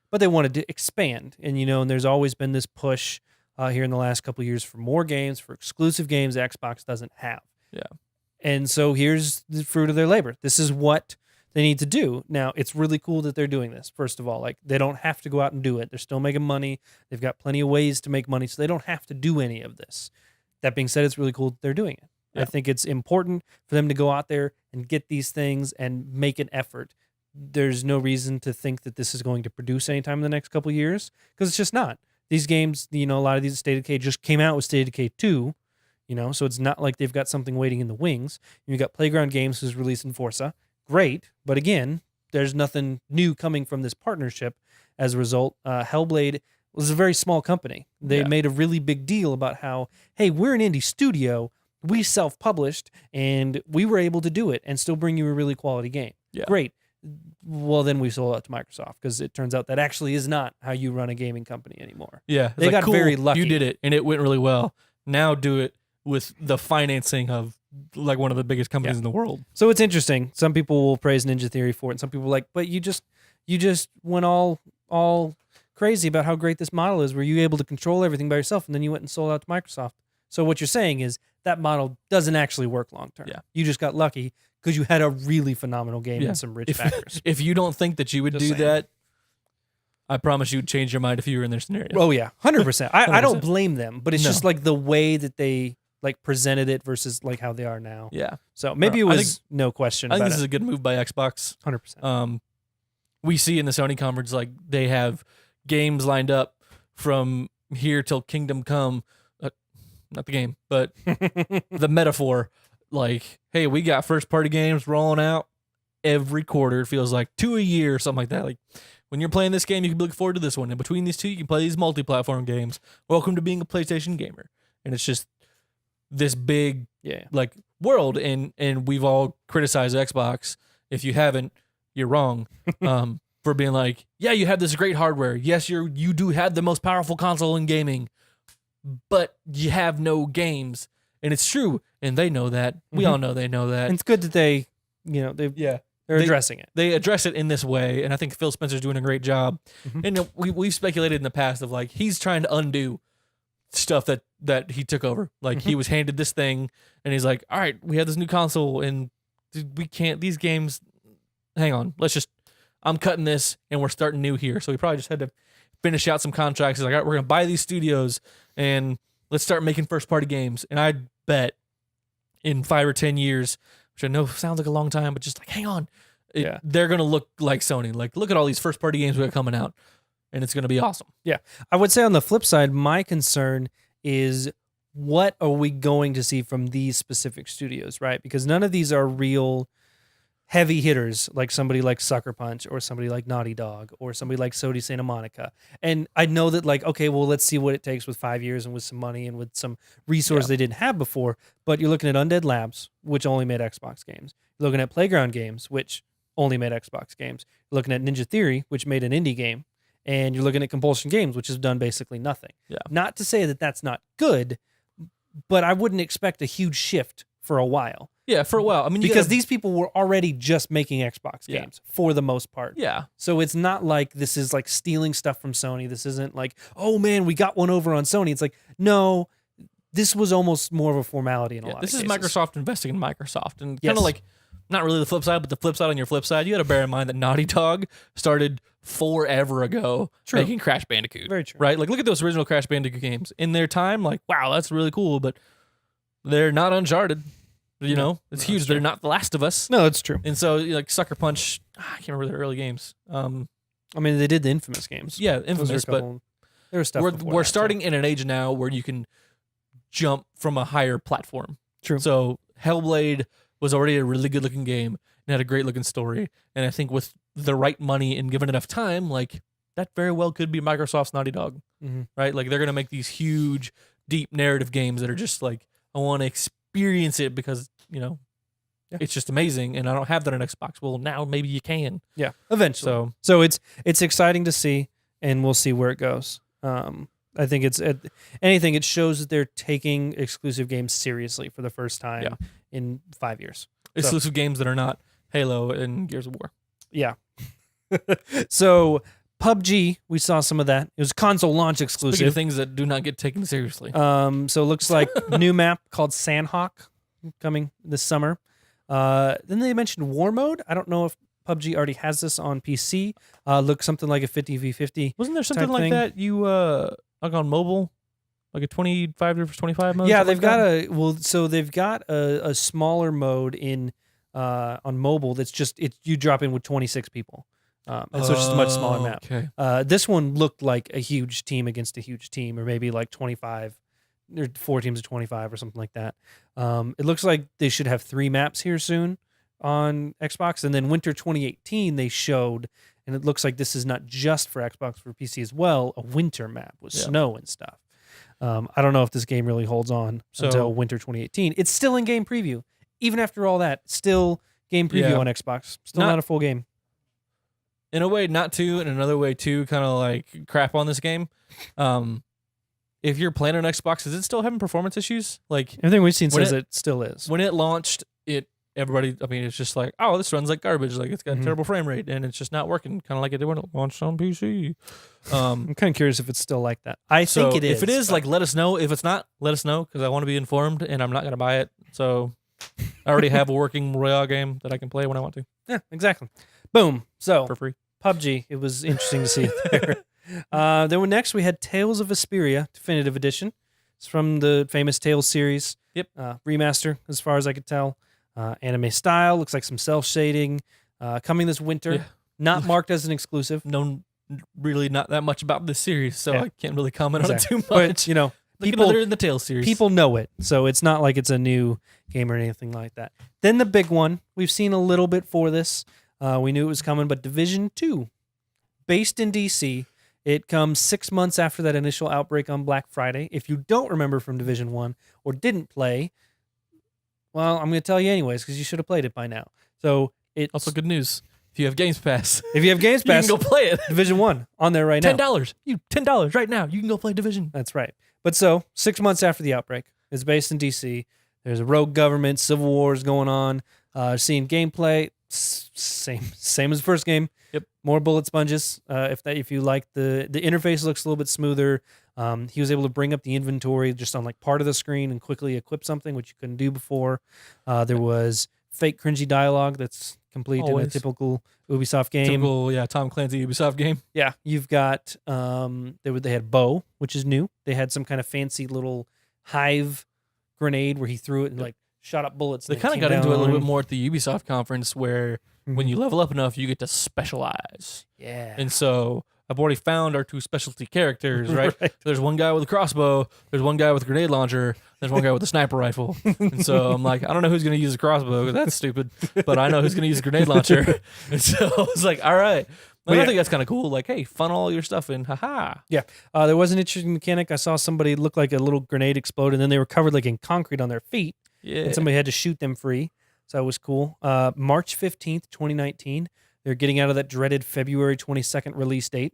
But they wanted to expand. And, and there's always been this push here in the last couple of years for more games, for exclusive games that Xbox doesn't have. Yeah. And so here's the fruit of their labor. This is what they need to do. Now, it's really cool that they're doing this. First of all, like, they don't have to go out and do it. They're still making money. They've got plenty of ways to make money, so they don't have to do any of this. That being said, it's really cool that they're doing it. Yeah. I think it's important for them to go out there and get these things and make an effort. There's no reason to think that this is going to produce anytime in the next couple of years, because it's just not. These games, a lot of these State of Decay just came out with State of Decay 2, so it's not like they've got something waiting in the wings. You've got Playground Games who's releasing Forza. Great, but again, there's nothing new coming from this partnership. As a result, Hellblade was a very small company. They Yeah. made a really big deal about how, hey, we're an indie studio, we self-published, and we were able to do it and still bring you a really quality game. Yeah. Great. Well, then we sold out to Microsoft, because it turns out that actually is not how you run a gaming company anymore. Yeah. It's They like, got cool, very lucky. You did it and it went really well. Now do it with the financing of like one of the biggest companies in the world. So it's interesting. Some people will praise Ninja Theory for it, and some people are like, but you just went all crazy about how great this model is. Were you able to control everything by yourself, and then you went and sold out to Microsoft? So what you're saying is that model doesn't actually work long term. Yeah. You just got lucky because you had a really phenomenal game Yeah. and some rich backers. If you don't think that you would Just do saying. that, I promise you'd change your mind if you were in their scenario. Oh yeah, 100%. I don't 100%. blame them, but it's No. just like the way that they like presented it versus like how they are now. Yeah. So maybe it I was no question I think about this is it. a good move by Xbox. 100%. We see in the Sony conference, like, they have games lined up from here till Kingdom Come. Not the game, but the metaphor. Like, hey, we got first party games rolling out every quarter. It feels like 2 a year or something like that. Like, when you're playing this game, you can be looking forward to this one. And between these two, you can play these multi-platform games. Welcome to being a PlayStation gamer. And it's just this big Yeah. like world, and we've all criticized Xbox. If you haven't, you're wrong. For being like, yeah, you have this great hardware. Yes, you do have the most powerful console in gaming, but you have no games. And it's true, and they know that. We Mhm. all know they know that. And it's good that they, they're Yeah, addressing it. they address it in this way, and I think Phil Spencer's doing a great job. Mhm. And we've speculated in the past of like, he's trying to undo stuff that he took over. Like, he was handed this thing, and he's like, all right, we have this new console, and we can't, these games, hang on, I'm cutting this, and we're starting new here. So he probably just had to finish out some contracts. He's like, all right, we're going to buy these studios, and let's start making first party games. And I bet in 5 or 10 years, which I know sounds like a long time, but just like, hang on, Yeah. they're going to look like Sony. Like, look at all these first party games we got coming out, and it's going to be awesome. I would say on the flip side, my concern is, what are we going to see from these specific studios, right? Because none of these are real heavy hitters, like somebody like Sucker Punch or somebody like Naughty Dog or somebody like Sony Santa Monica. And I know that, like, okay, well, let's see what it takes with 5 years and with some money and with some resources they didn't have before. But you're looking at Undead Labs, which only made Xbox games. You're looking at Playground Games, which only made Xbox games. You're looking at Ninja Theory, which made an indie game. And you're looking at Compulsion Games, which has done basically nothing. Yeah. Not to say that that's not good, but I wouldn't expect a huge shift for a while. Yeah, for a while. I mean, Because these people were already just making Xbox Yeah. games for the most part. yeah, So it's not like this is like stealing stuff from Sony. This isn't like, oh man, we got one over on Sony. It's like, no, this was almost more of a formality in a lot this of is cases. Microsoft investing in Microsoft, and Yes. kind of like not really the flip side, but the flip side on your flip side. You got to bear in mind that Naughty Dog started forever ago True. making Crash Bandicoot. Very true. Right? Like, look at those original Crash Bandicoot games. In their time, like, wow, that's really cool, but they're not Uncharted. You know, it's no, huge. that's They're true. not The Last of Us. No, it's true. And so, like, Sucker Punch, I can't remember their early games. I mean, they did the Infamous games. Yeah, Those were a Infamous, but couple- there was stuff. we're before that, too. starting in an age now where you can jump from a higher platform. True. So Hellblade was already a really good looking game and had a great looking story. And I think with the right money and given enough time, like that very well could be Microsoft's Naughty Dog, Mhm. right? Like they're gonna make these huge, deep narrative games that are just like I want to experience it because Yeah. it's just amazing, and I don't have that on Xbox. Well, now maybe you can. Yeah, eventually. So So it's exciting to see, and we'll see where it goes. I think it's anything. It shows that they're taking exclusive games seriously for the first time Yeah. in 5 years. exclusive games that are not Halo and Gears of War. Yeah. So PUBG, we saw some of that. It was console launch Speaking exclusive. of things that do not get taken seriously. So it looks like new map called Sandhawk coming this summer. Then they mentioned War Mode. I don't know if PUBG already has this on PC. Looks something like a 50v50. Wasn't there something type like thing. that? You like on mobile, like a 25 versus 25 mode. Yeah, something they've got that? so they've got a smaller mode in on mobile that's just you drop in with 26 people. And so it's just a much smaller map. Okay. This one looked like a huge team against a huge team, or maybe like 25, or 4 teams of 25 or something like that. It looks like they should have 3 maps here soon on Xbox. And then Winter 2018, they showed, and it looks like this is not just for Xbox, for PC as well, a winter map with Yeah. snow and stuff. I don't know if this game really holds on So- until Winter 2018. It's still in game preview. Even after all that, still game preview Yeah. on Xbox. Still Not- not a full game. In a way, not to. In another way, too, kind of like crap on this game. If you're playing on Xbox, is it still having performance issues? Like Everything we've seen When says it still is. when it launched, everybody. I mean, it's just like, oh, this runs like garbage. Like it's got Mhm. terrible frame rate, and it's just not working. Kind of like it did when it launched on PC. I'm kind of curious if it's still like that. I So think it is. if it is, but- like, let us know. If it's not, let us know because I want to be informed, and I'm not gonna buy it. So I already have a working Royale game that I can play when I want to yeah, exactly. Boom. So for free. PUBG. It was interesting to see it there. Then next we had Tales of Vesperia Definitive Edition. It's from the famous Tales series. Yep. Remaster, as far as I could tell. Anime style. Looks like some cell shading. Coming this winter. Yeah. Not marked as an exclusive. Known really not that much about this series, so Yeah. I can't really comment Exactly. on it too But much. you know, Like people another in the Tales series. people know it, so it's not like it's a new game or anything like that. Then the big one, we've seen a little bit for this. We knew it was coming, but Division 2, based in DC. It comes 6 months after that initial outbreak on Black Friday. If you don't remember from Division 1 or didn't play, well, I'm going to tell you anyways because you should have played it by now. So it Also, good news. If you have Games Pass, if you have Games you can Pass, go play it. Division 1 on there right now. $10. $10 right now. You can go play Division. That's right. But so 6 months after the outbreak, it's based in DC. There's a rogue government, civil wars going on. Seeing gameplay, same as the first game. Yep. More bullet sponges. If you like the interface looks a little bit smoother. He was able to bring up the inventory just on like part of the screen and quickly equip something which you couldn't do before. There was fake cringy dialogue that's complete in a Always. typical Ubisoft game. Typical, Tom Clancy Ubisoft game. Yeah, you've got they had bow, which is new. They had some kind of fancy little hive grenade where he threw it and like shot up bullets. They and kind of came got into it a down little on bit more at the Ubisoft conference where him. when you level up enough, you get to specialize. yeah, And so I've already found our 2 specialty characters, right? There's one guy with a crossbow. There's one guy with a grenade launcher. There's one guy with a sniper rifle. And so I'm like, I don't know who's going to use a crossbow 'cause that's stupid, but I know who's going to use a grenade launcher. And so I was like, all right. Well, I yeah. think that's kind of cool. Like, hey, funnel all your stuff in. Haha. There was an interesting mechanic. I saw somebody look like a little grenade explode, and then they were covered like in concrete on their feet, Yeah. and somebody had to shoot them free. So that was cool. March 15th, 2019. They're getting out of that dreaded February 22nd release date,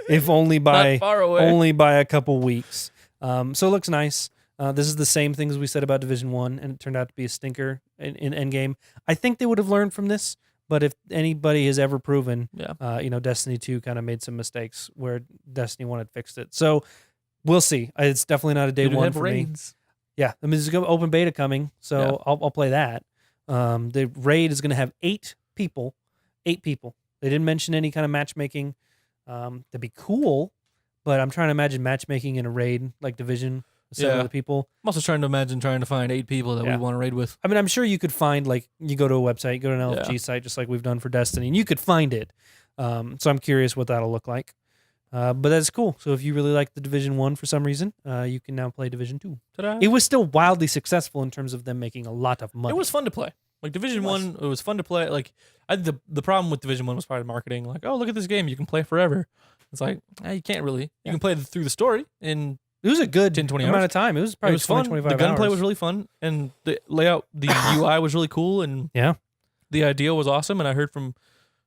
if only by Not far away. only by a couple weeks. So it looks nice. This is the same things we said about Division 1, and it turned out to be a stinker in Endgame. I think they would have learned from this, but if anybody has ever proven, Destiny 2 kind of made some mistakes where Destiny 1 had fixed it. So we'll see. It's definitely not a day one for raids. me. Yeah, I mean, there's an open beta coming, so I'll play that. The raid is going to have 8 people. 8 people. They didn't mention any kind of matchmaking. That'd be cool, but I'm trying to imagine matchmaking in a raid like Division. 7 other people. I'm also trying to imagine trying to find 8 people that we want to raid with. I mean, I'm sure you could find, like, you go to a website, you go to an LFG site, just like we've done for Destiny, and you could find it. So I'm curious what that'll look like. But that's cool. So if you really like the Division 1 for some reason, you can now play Division 2. Ta-da. It was still wildly successful in terms of them making a lot of money. It was fun to play. Like Division 1, it was fun to play. Like the problem with Division 1 was probably marketing. Like, oh, look at this game. You can play forever. It's like, you can't really. You can play through the story in... It was a good 10, 20 amount hours. of time. It was probably 20, 25 hours. The gunplay hours. was really fun, and the layout, the UI was really cool, and the idea was awesome. And I heard from,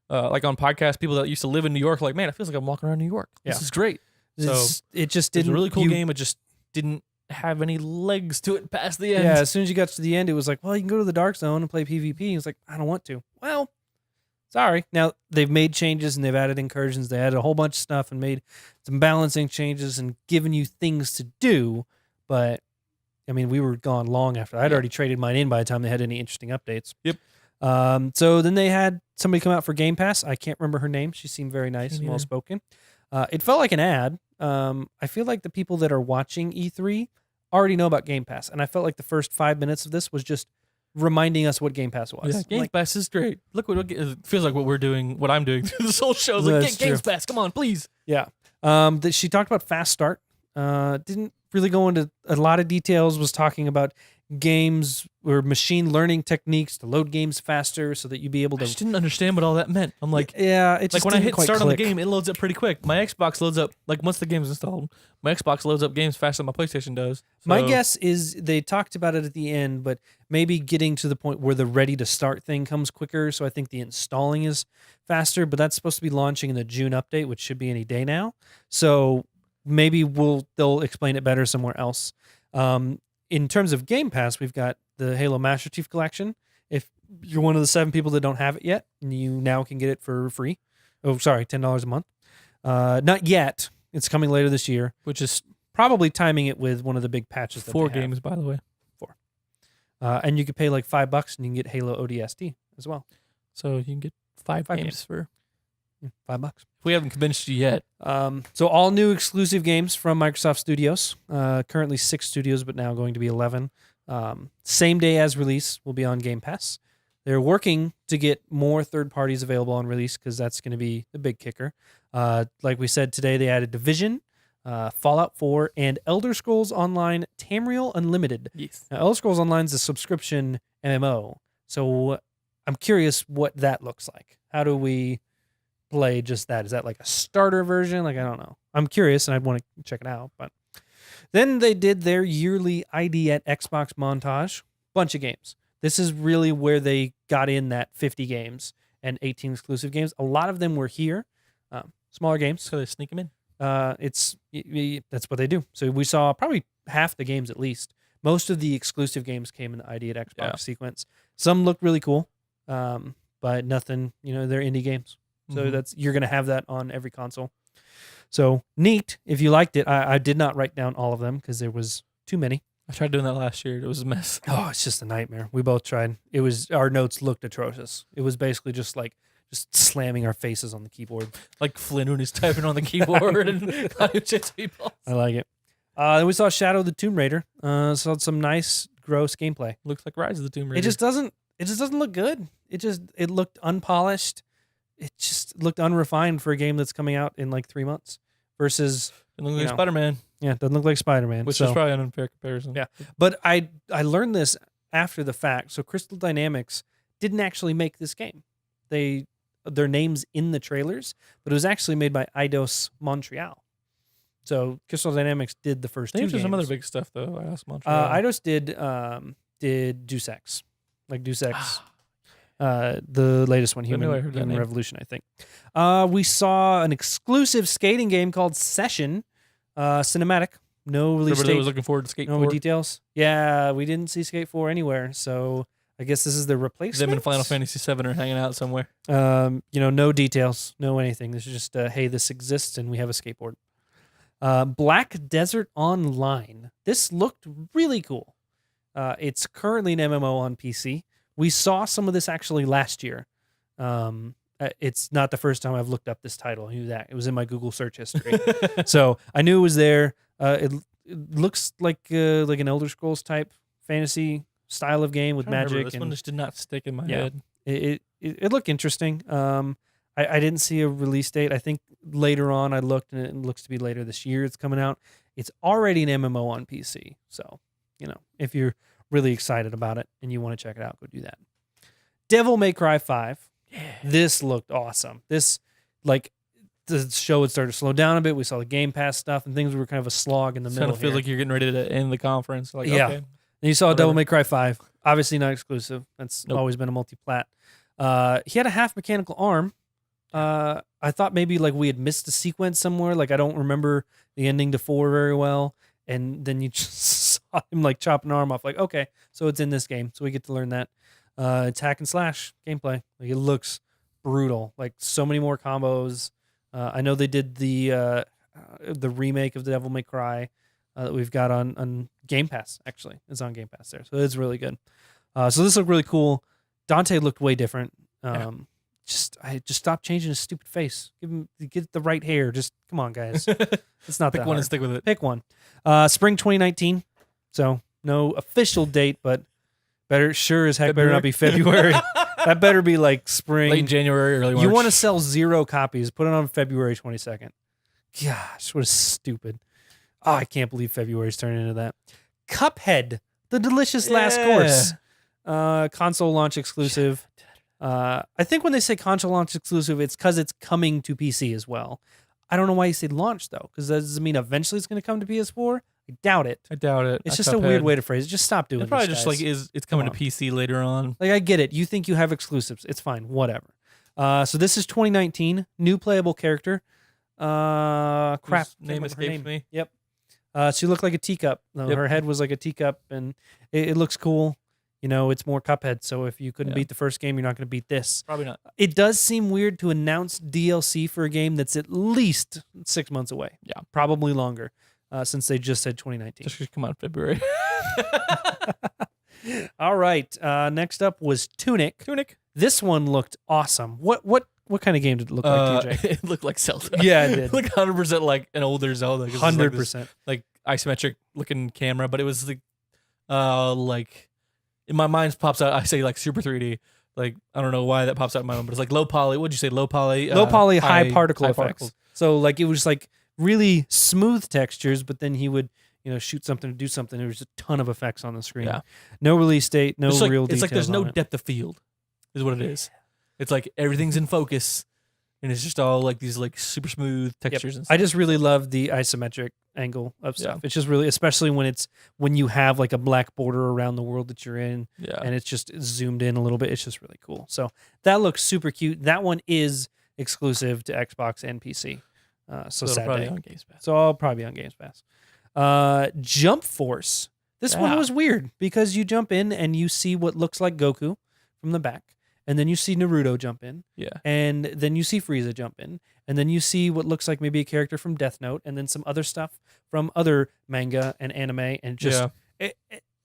like on podcasts, people that used to live in New York, like, man, it feels like I'm walking around New York. This is great. So it just didn't. It was a really cool game. It just didn't have any legs to it past the end. Yeah, as soon as you got to the end, it was like, well, you can go to the Dark Zone and play PvP. He was like, I don't want to. Well, sorry. Now, they've made changes and they've added incursions. They added a whole bunch of stuff and made some balancing changes and given you things to do. But, I mean, we were gone long after. I'd already traded mine in by the time they had any interesting updates. Yep. So then they had somebody come out for Game Pass. I can't remember her name. She seemed very nice and well-spoken. It felt like an ad. I feel like the people that are watching E3 already know about Game Pass. And I felt like the first 5 minutes of this was just reminding us what Game Pass was. Yeah, Game Pass is great. Look what it feels like. What we're doing, what I'm doing through this whole show. Is like, get Game Pass. Come on, please. Yeah. She talked about Fast Start. Didn't really go into a lot of details. Was talking about games or machine learning techniques to load games faster, so that you'd be able to. I just didn't understand what all that meant. I'm like, it just like when I hit quite start click. on the game, it loads up pretty quick. My Xbox loads up like once the game's installed. My Xbox loads up games faster than my PlayStation does. So. My guess is they talked about it at the end, but maybe getting to the point where the ready to start thing comes quicker. So I think the installing is faster, but that's supposed to be launching in the June update, which should be any day now. So maybe they'll explain it better somewhere else. In terms of Game Pass, we've got the Halo Master Chief Collection. If you're one of the 7 people that don't have it yet, you now can get it for free. Oh, sorry, $10 a month. Not yet. It's coming later this year, which is probably timing it with one of the big patches. 4 games, by the way. 4. And you could pay like $5 and you can get Halo ODST as well. So you can get 5 games for $5. If we haven't convinced you yet. So all new exclusive games from Microsoft Studios. Currently 6 studios, but now going to be 11. Same day as release will be on Game Pass. They're working to get more third parties available on release because that's going to be the big kicker. Like we said today, they added Division, Fallout 4, and Elder Scrolls Online Tamriel Unlimited. Yes. Now, Elder Scrolls Online is a subscription MMO. So I'm curious what that looks like. How do we play just that? Is that like a starter version? Like, I don't know. I'm curious and I'd want to check it out. But then they did their yearly ID at Xbox montage. Bunch of games. This is really where they got in that 50 games and 18 exclusive games. A lot of them were here. Smaller games. So they sneak them in. That's what they do. So we saw probably half the games at least. Most of the exclusive games came in the ID at Xbox sequence. Some look really cool, but nothing, they're indie games. So you're going to have that on every console. So neat. If you liked it, I did not write down all of them because there was too many. I tried doing that last year. It was a mess. Oh, it's just a nightmare. We both tried. Our notes looked atrocious. It was basically just slamming our faces on the keyboard. Like Flynn when he's typing on the keyboard and people. I like it. Then we saw Shadow of the Tomb Raider. Saw some nice, gross gameplay. Looks like Rise of the Tomb Raider. It just doesn't look good. It looked unpolished. It just looked unrefined for a game that's coming out in like 3 months versus it looks like Spider-Man. Yeah, it doesn't look like Spider-Man. Which is probably an unfair comparison. Yeah. But I learned this after the fact. So Crystal Dynamics didn't actually make this game. Their name's in the trailers, but it was actually made by Eidos Montreal. So Crystal Dynamics did the first 2 games. There's some other big stuff though. Eidos Montreal. Eidos did Deus Ex. Like Deus Ex. The latest one, Human Revolution, I think. We saw an exclusive skating game called Session cinematic. No release Everybody date. was looking forward to Skate No 4. details. Yeah, we didn't see Skate 4 anywhere, so I guess this is the replacement. Them and Final Fantasy 7 are hanging out somewhere. No details, no anything. This is just, hey, this exists and we have a skateboard. Black Desert Online. This looked really cool. It's currently an MMO on PC. We saw some of this actually last year. It's not the first time I've looked up this title. I knew that. It was in my Google search history. So I knew it was there. It looks like an Elder Scrolls type fantasy style of game with magic. This one just did not stick in my Yeah. head. It looked interesting. I didn't see a release date. I think later on I looked and it looks to be later this year it's coming out. It's already an MMO on PC. So, if you're really excited about it and you want to check it out, go do that. Devil May Cry 5. Yeah. This looked awesome. This, the show had started to slow down a bit. We saw the Game Pass stuff and things were kind of a slog in the Kind middle of feel here. like you're getting ready to end the conference. Like, Yeah. okay. And you saw Whatever. Devil May Cry 5. Obviously not exclusive. That's Nope. always been a multi-plat. He had a half mechanical arm. I thought maybe we had missed a sequence somewhere. I don't remember the ending to 4 very well. And then you just saw him chop an arm off. Okay, so it's in this game. So we get to learn that. It's hack and slash gameplay. It looks brutal. So many more combos. I know they did the remake of the Devil May Cry that we've got on Game Pass. Actually, it's on Game Pass there, so it's really good. So this looked really cool. Dante looked way different. Just stop changing his stupid face. Get the right hair. Just come on, guys. It's not Pick that one hard. and stick with it. Pick one. Spring 2019. So no official date, but sure as heck better not be February. That better be spring. Late January, early March. You want to sell 0 copies? Put it on February 22nd. Gosh, what is stupid. Oh, I can't believe February's turning into that. Cuphead, the delicious last course. Console launch exclusive. I think when they say console launch exclusive, it's because it's coming to PC as well. I don't know why you say launch though, because that doesn't mean eventually it's going to come to PS4. I doubt it. I doubt it. It's just a weird way to phrase it. Just stop doing It probably this, just guys. it's coming to on. PC later on. I get it. You think you have exclusives. It's fine. Whatever. So this is 2019. New playable character. Crap. Whose can't name remember her escapes me. Yep. She looked like a teacup. Yep. Her head was like a teacup, and it looks cool. It's more Cuphead. So if you couldn't Yeah. beat the first game, you're not going to beat this. Probably not. It does seem weird to announce DLC for a game that's at least 6 months away. Yeah. Probably longer, since they just said 2019. Just come out in February. All right. Next up was Tunic. Tunic. This one looked awesome. What kind of game did it look like, TJ? It looked like Zelda. Yeah, it did. Like 100% like an older Zelda. 'cause it's 100%. Like isometric looking camera, but it was like in my mind pops out. I say super 3D. I don't know why that pops out in my mind, but it's low poly. What'd you say? Low poly. Low poly, high particle high effects. particles. So it was really smooth textures, but then he would shoot something to do something. There was a ton of effects on the screen. Yeah. No release date, no It's real it's details. there's no on it. depth of field, is what it is. It's everything's in focus, and it's just all these super smooth textures and stuff. I just really love the isometric angle of stuff. Yeah. It's just really, especially when you have a black border around the world that you're in, Yeah. and it's just zoomed in a little bit. It's just really cool. So that looks super cute. That one is exclusive to Xbox and PC. So it'll sad probably day. on Games Pass. So I'll probably be on Games Pass. Jump Force. This one Yeah. was weird because you jump in and you see what looks like Goku from the back. And then you see Naruto jump in. Yeah. And then you see Frieza jump in. And then you see what looks like maybe a character from Death Note. And then some other stuff from other manga and anime. And just,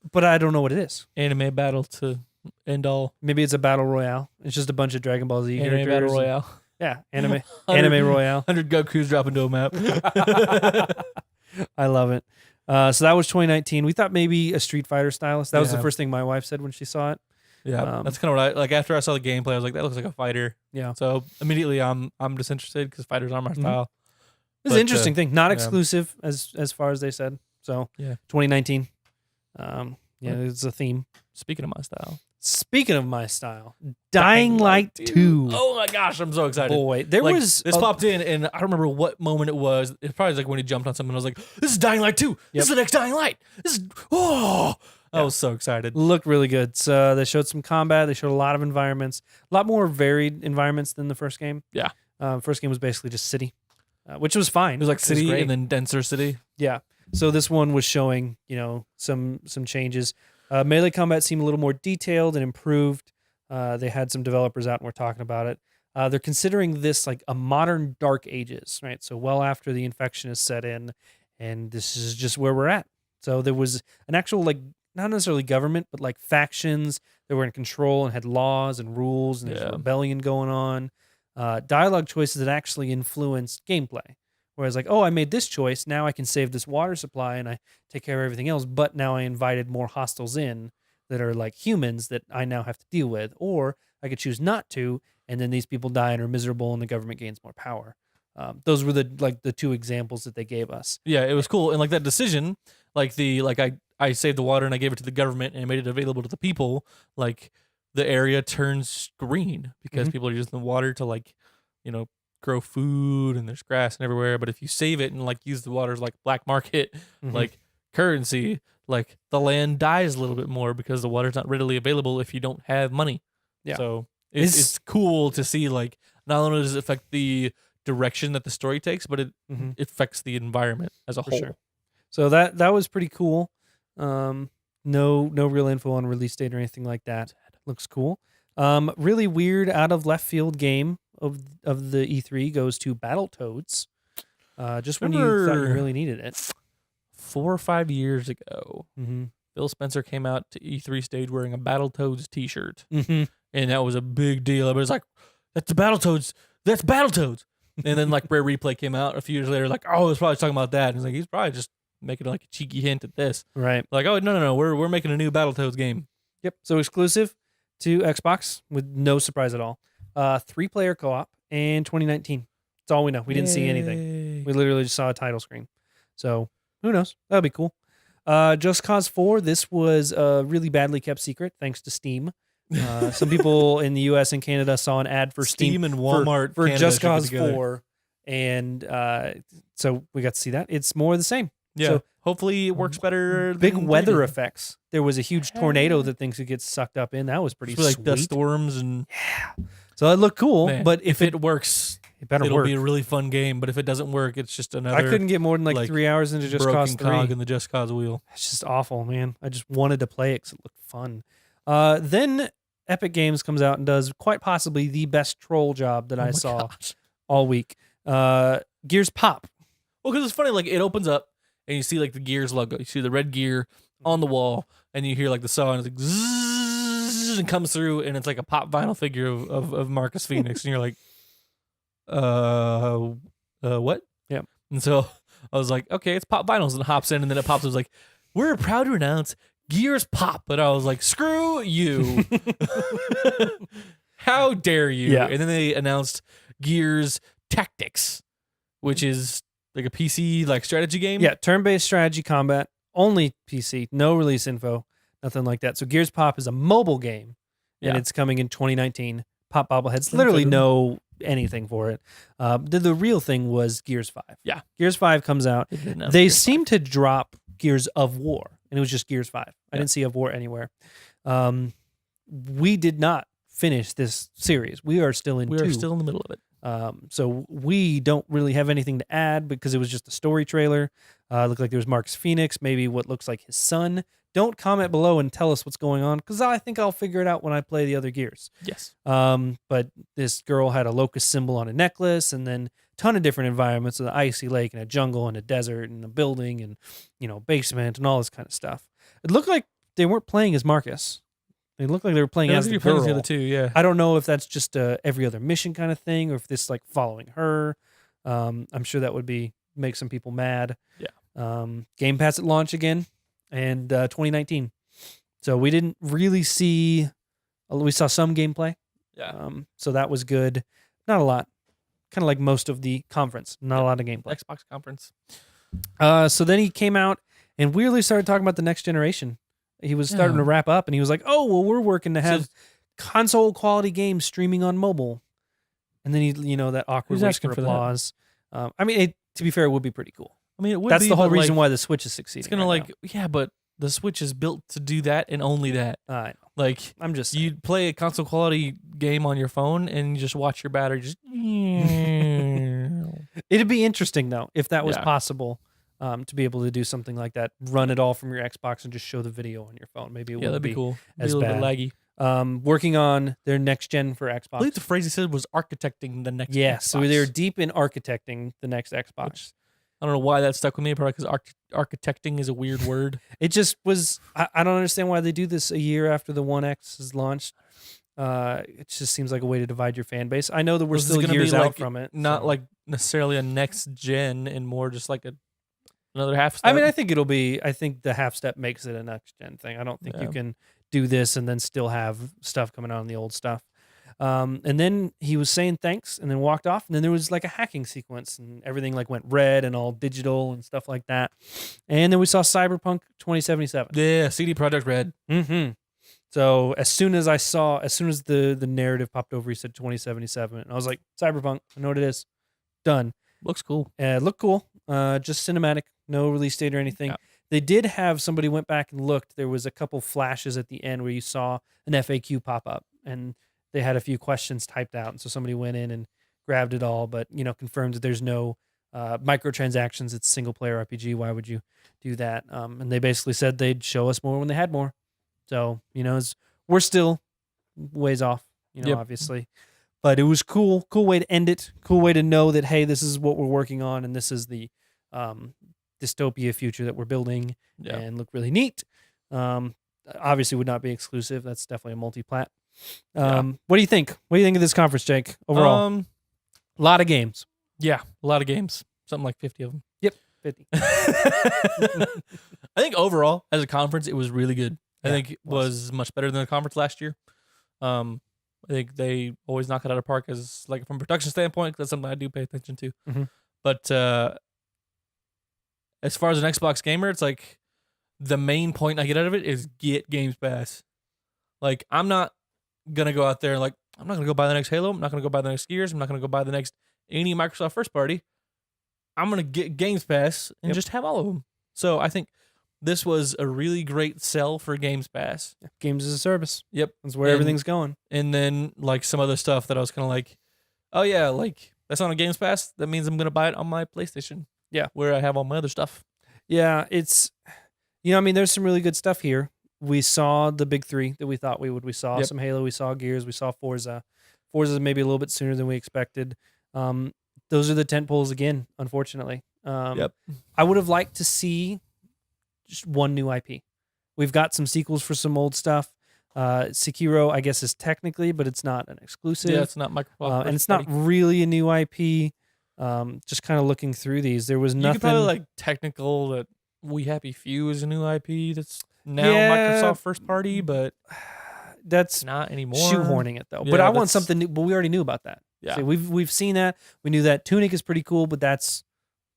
but I don't know what it is. Anime battle to end all. Maybe it's a battle royale. It's just a bunch of Dragon Ball Z Anime characters. battle royale. Yeah, anime 100 royale. 100 Gokus drop into a map. I love it. So that was 2019. We thought maybe a Street Fighter stylist. That was the Yeah. first thing my wife said when she saw it. Yeah, that's kind of what I like. After I saw the gameplay, I was like, "That looks like a fighter." Yeah. So immediately, I'm disinterested because fighters are my style. It's an But, interesting thing. Not yeah. exclusive as far as they said. So Yeah. 2019. Yeah, Right. it's a theme. Speaking of my style, Speaking of my style, Dying Light 2. Oh my gosh, I'm so excited! Boy, there Like, was this popped in, and I don't remember what moment it was. It probably was when he jumped on something. I was like, "This is Dying Light 2. This is the next Dying Light. This is I was so excited. looked really good. So they showed some combat. They showed a lot of environments, a lot more varied environments than the first game. Yeah. First game was basically just city, which was fine. It was like city great. and then denser city. Yeah. So this one was showing, some changes. Melee combat seemed a little more detailed and improved. They had some developers out and were talking about it. They're considering this like a modern Dark Ages, right? So well after the infection is set in, and this is just where we're at. So there was an actual like not necessarily government, but like factions that were in control and had laws and rules, and there's a rebellion going on. Dialogue choices that actually influenced gameplay. Whereas like, oh, I made this choice, now I can save this water supply and I take care of everything else, but now I invited more hostiles in that are like humans that I now have to deal with. Or I could choose not to, and then these people die and are miserable and the government gains more power. Those were the two examples that they gave us. Yeah, it was cool. And like that decision, I saved the water and I gave it to the government and made it available to the people, like the area turns green because people are using the water to like, grow food, and there's grass and everywhere. But if you save it and like use the water as like black market, like currency, like the land dies a little bit more because the water's not readily available if you don't have money. Yeah. So it's cool to see like not only does it affect the direction that the story takes, but it affects the environment as a whole. Sure. So that was pretty cool. No real info on release date or anything like that. Looks cool. Really weird out of left field game of the E3 goes to Battletoads. Just when you thought you really needed it. 4 or 5 years ago, Phil Spencer came out to E3 stage wearing a Battletoads t-shirt. And that was a big deal. But it's like, that's the Battletoads. That's Battletoads. And then like Rare Replay came out a few years later, like, oh, he's probably talking about that. And he's like, he's probably just making like a cheeky hint at this. Right. Like, oh, no. We're making a new Battletoads game. Yep. So exclusive to Xbox with no surprise at all. 3-player co-op in 2019. That's all we know. We didn't see anything. We literally just saw a title screen. So who knows? That'll be cool. Just Cause 4. This was a really badly kept secret thanks to Steam. Some people in the U.S. and Canada saw an ad for Steam and Walmart for Canada Just Cause 4, and so we got to see that. It's more of the same. Yeah. So hopefully it works better. Big weather effects. There was a huge tornado that things could get sucked up in. That was pretty sweet. Like dust storms and so it looked cool. Man, but if it works, it'll be a really fun game. But if it doesn't work, it's just another. I couldn't get more than like 3 hours into Just Cause 3. Cog in the Just Cause wheel. It's just awful, man. I just wanted to play it because it looked fun. Then Epic Games comes out and does quite possibly the best troll job that I saw all week. Gears Pop. Well, because it's funny, like it opens up and you see like the Gears logo. You see the red gear on the wall, and you hear like the song, and it's like zzz, and comes through, and it's like a pop vinyl figure of Marcus Phoenix, and you're like, what? Yeah. And so I was like, okay, it's pop vinyls, and it hops in, and then it pops. It was like, we're proud to announce Gears Pop, but I was like, screw you. How dare you? Yeah. And then they announced Gears Tactics, which is like a PC like strategy game. Yeah, turn-based strategy combat, only PC, no release info, nothing like that. So Gears Pop is a mobile game, and it's coming in 2019. Pop bobbleheads, literally no anything for it. The real thing was Gears 5. Yeah. Gears 5 comes out. They seem to drop Gears of War, and it was just Gears 5. I didn't see of War anywhere. We did not finish this series. We are still in 2. We are still in the middle of it. So we don't really have anything to add because it was just a story trailer. Looked like there was Marcus Phoenix, maybe what looks like his son. Don't comment below and tell us what's going on because I think I'll figure it out when I play the other Gears. Yes. But this girl had a locust symbol on a necklace, and then a ton of different environments, an icy lake and a jungle and a desert and a building and, basement and all this kind of stuff. It looked like they weren't playing as Marcus. They looked like they were playing as the girl. The other two, yeah. I don't know if that's just a every other mission kind of thing or if this like following her. I'm sure that would make some people mad. Yeah. Game Pass at launch again, and 2019. So we didn't really see. We saw some gameplay. Yeah. So that was good. Not a lot. Kind of like most of the conference. Not a lot of gameplay. Xbox conference. So then he came out and weirdly started talking about the next generation. He was starting to wrap up, and he was like, "Oh, well, we're working to have console quality games streaming on mobile." And then he, that awkward wait for applause. I mean, to be fair, it would be pretty cool. I mean, it would. That's the whole reason like, why the Switch is succeeding. It's gonna now. But the Switch is built to do that and only that. I know. Like, I'm just saying. you'd play a console quality game on your phone and you just watch your battery just. It'd be interesting though if that was possible. to be able to do something like that. Run it all from your Xbox and just show the video on your phone. Maybe it Yeah, wouldn't that'd be cool. Be as a little bad. bit laggy. Working on their next gen for I believe Xbox. the phrase he said was architecting the next. Yeah, Xbox. so they're deep in architecting the next Xbox. Which, I don't know why that stuck with me, probably because architecting is a weird word. It just was. I don't understand why they do this a year after the One X is launched. It just seems like a way to divide your fan base. I know that we're This is still gonna years be out like, from it. Not so. like necessarily a next gen, and more just like another half step. I mean, I think it'll be. I think the half step makes it a next gen thing. I don't think you Yeah. can do this and then still have stuff coming out on the old stuff. And then he was saying thanks and then walked off. And then there was like a hacking sequence and everything like went red and all digital and stuff like that. And then we saw Cyberpunk 2077. Yeah, CD Projekt Red. Mm-hmm. So as soon as the narrative popped over, he said 2077. And I was like, Cyberpunk, I know what it is. Done. Looks cool. Looked cool. Just cinematic, no release date or anything. Yeah. They did have somebody went back and looked. There was a couple flashes at the end where you saw an FAQ pop up, and they had a few questions typed out. And so somebody went in and grabbed it all, but confirmed that there's no microtransactions. It's single player RPG. Why would you do that? And they basically said they'd show us more when they had more. So we're still ways off, Yep. obviously. But it was cool way to end it. Cool way to know that, hey, this is what we're working on, and this is the dystopia future that we're building, Yeah. and look really neat. Obviously would not be exclusive. That's definitely a multi-plat. What do you think? What do you think of this conference, Jake? Overall, a lot of games. Yeah, a lot of games. Something like 50 of them. 50. I think overall, as a conference, it was really good. I Yeah, think it was much better than the conference last year. I think they always knock it out of the park as like from a production standpoint. That's something I do pay attention to. Mhm. But as far as an Xbox gamer, it's like the main point I get out of it is get Games Pass. Like I'm not gonna go out there and I'm not gonna go buy the next Halo. I'm not gonna go buy the next Gears. I'm not gonna go buy the next any Microsoft first party. I'm gonna get Games Pass and just have all of them. So I think this was a really great sell for Games Pass. Games as a service. Yep. That's where And- everything's going. And then like some other stuff that I was kind of like, oh yeah, like that's on a Games Pass. That means I'm gonna buy it on my PlayStation. Yeah. Where I have all my other stuff. Yeah, it's there's some really good stuff here. We saw the big three that we thought we would. We saw Yep. some Halo, we saw Gears, we saw Forza. Forza maybe a little bit sooner than we expected. Those are the tent poles again, unfortunately. Yep. I would have liked to see just one new IP. We've got some sequels for some old stuff. Sekiro, I guess, is technically, but it's not an exclusive. Yeah, it's not Microsoft. And it's not really a new IP. Just kind of looking through these, there was You nothing. could probably like technical that We Happy Few is a new IP that's now Yeah. Microsoft first party, but That's not anymore. shoehorning it though. Yeah, But I want that's- something new. But we already knew about that. Yeah. See, we've seen that. We knew that Tunic is pretty cool, but this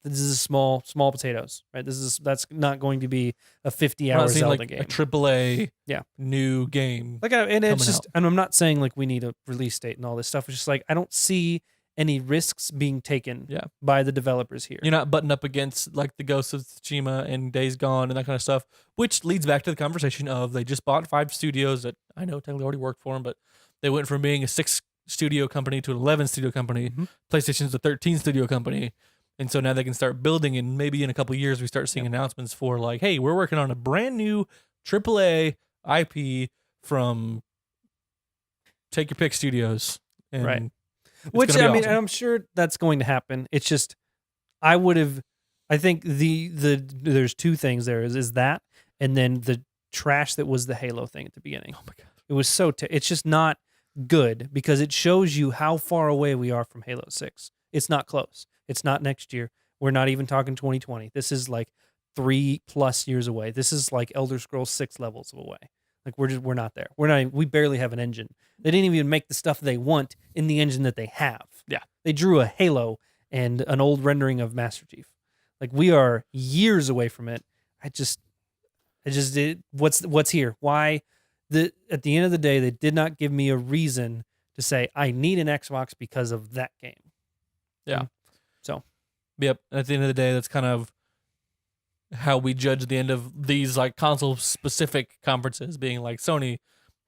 is small potatoes, right? That's not going to be a We're 50-hour not seeing Zelda like game. a AAA Yeah. new game. And it's coming just, and I'm not saying like we need a release date and all this stuff. It's just like I don't see any risks being taken Yeah. by the developers here. You're not butting up against like the Ghosts of Tsushima and Days Gone and that kind of stuff, which leads back to the conversation of they just bought 5 studios that I know technically already worked for them, but they went from being a 6 studio company to an 11 studio company. Mhm. PlayStation's a 13 studio company. And so now they can start building, and maybe in a couple of years we start seeing announcements for like, hey, we're working on a brand new AAA IP from Take Your Pick Studios. And Right. it's Which gonna I be mean, awesome. I'm sure that's going to happen. It's just I think the there's two things there is that, and then the trash that was the Halo thing at the beginning. Oh my god. It was it's just not good because it shows you how far away we are from Halo 6. It's not close. It's not next year. We're not even talking 2020. This is like 3+ years away. This is like Elder Scrolls 6 levels away. Like we're not there. We barely have an engine. They didn't even make the stuff they want in the engine that they have. Yeah. They drew a Halo and an old rendering of Master Chief. Like we are years away from it. What's here? Why at the end of the day, they did not give me a reason to say I need an Xbox because of that game. Yeah. So, Yep. And at the end of the day, that's kind of how we judge the end of these like console specific conferences, being like Sony.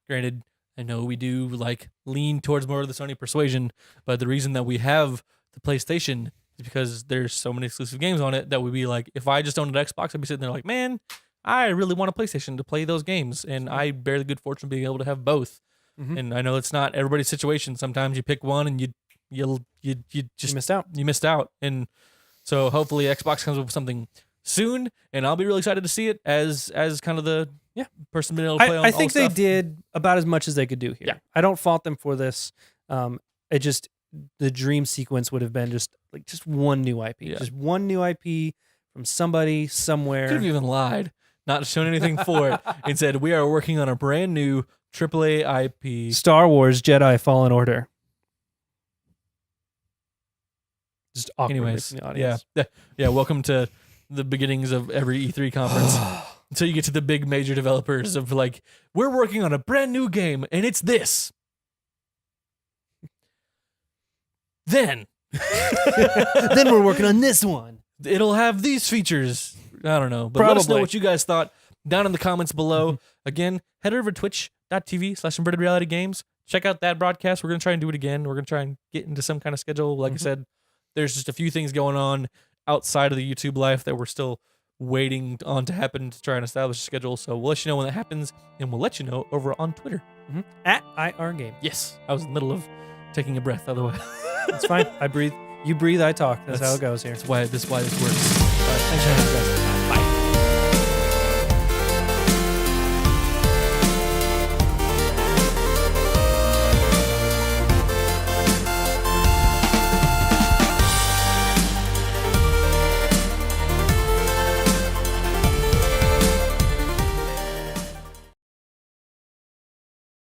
Granted, I know we do like lean towards more of the Sony persuasion, but the reason that we have the PlayStation because there's so many exclusive games on it that would be like, if I just owned an Xbox, I'd be sitting there like, man, I really want a PlayStation to play those games, and I bear the good fortune of being able to have both. Mhm. And I know it's not everybody's situation. Sometimes you pick one and you just missed out. you missed out. And so hopefully Xbox comes up with something soon, and I'll be really excited to see it as kind of the person being able to play on I all think the they stuff. did about as much as they could do here. Yeah. I don't fault them for this. It just the dream sequence would have been just one new IP, Yeah. just one new IP from somebody somewhere. Could have even lied, not shown anything for it, and said we are working on a brand new AAA IP. Star Wars Jedi Fallen Order. Just awkwardly Anyways, from the audience. yeah. Welcome to the beginnings of every E3 conference. Until you get to the big major developers of like, we're working on a brand new game and it's this. Then Then we're working on this one. it'll have these features. I don't know. But let us know Probably. what you guys thought down in the comments below. Again, head over to twitch.tv/invertedrealitygames. Check out that broadcast. We're going to try and do it again. We're going to try and get into some kind of schedule. Like I said, there's just a few things going on outside of the YouTube life that we're still waiting on to happen to try and establish a schedule. So we'll let you know when that happens, and we'll let you know over on Twitter. At IR Game. Yes, I was in the middle of taking a breath. Otherwise, It's fine. I breathe. You breathe, I talk. That's how it goes here. This is why this works. All right, thanks for having us, guys.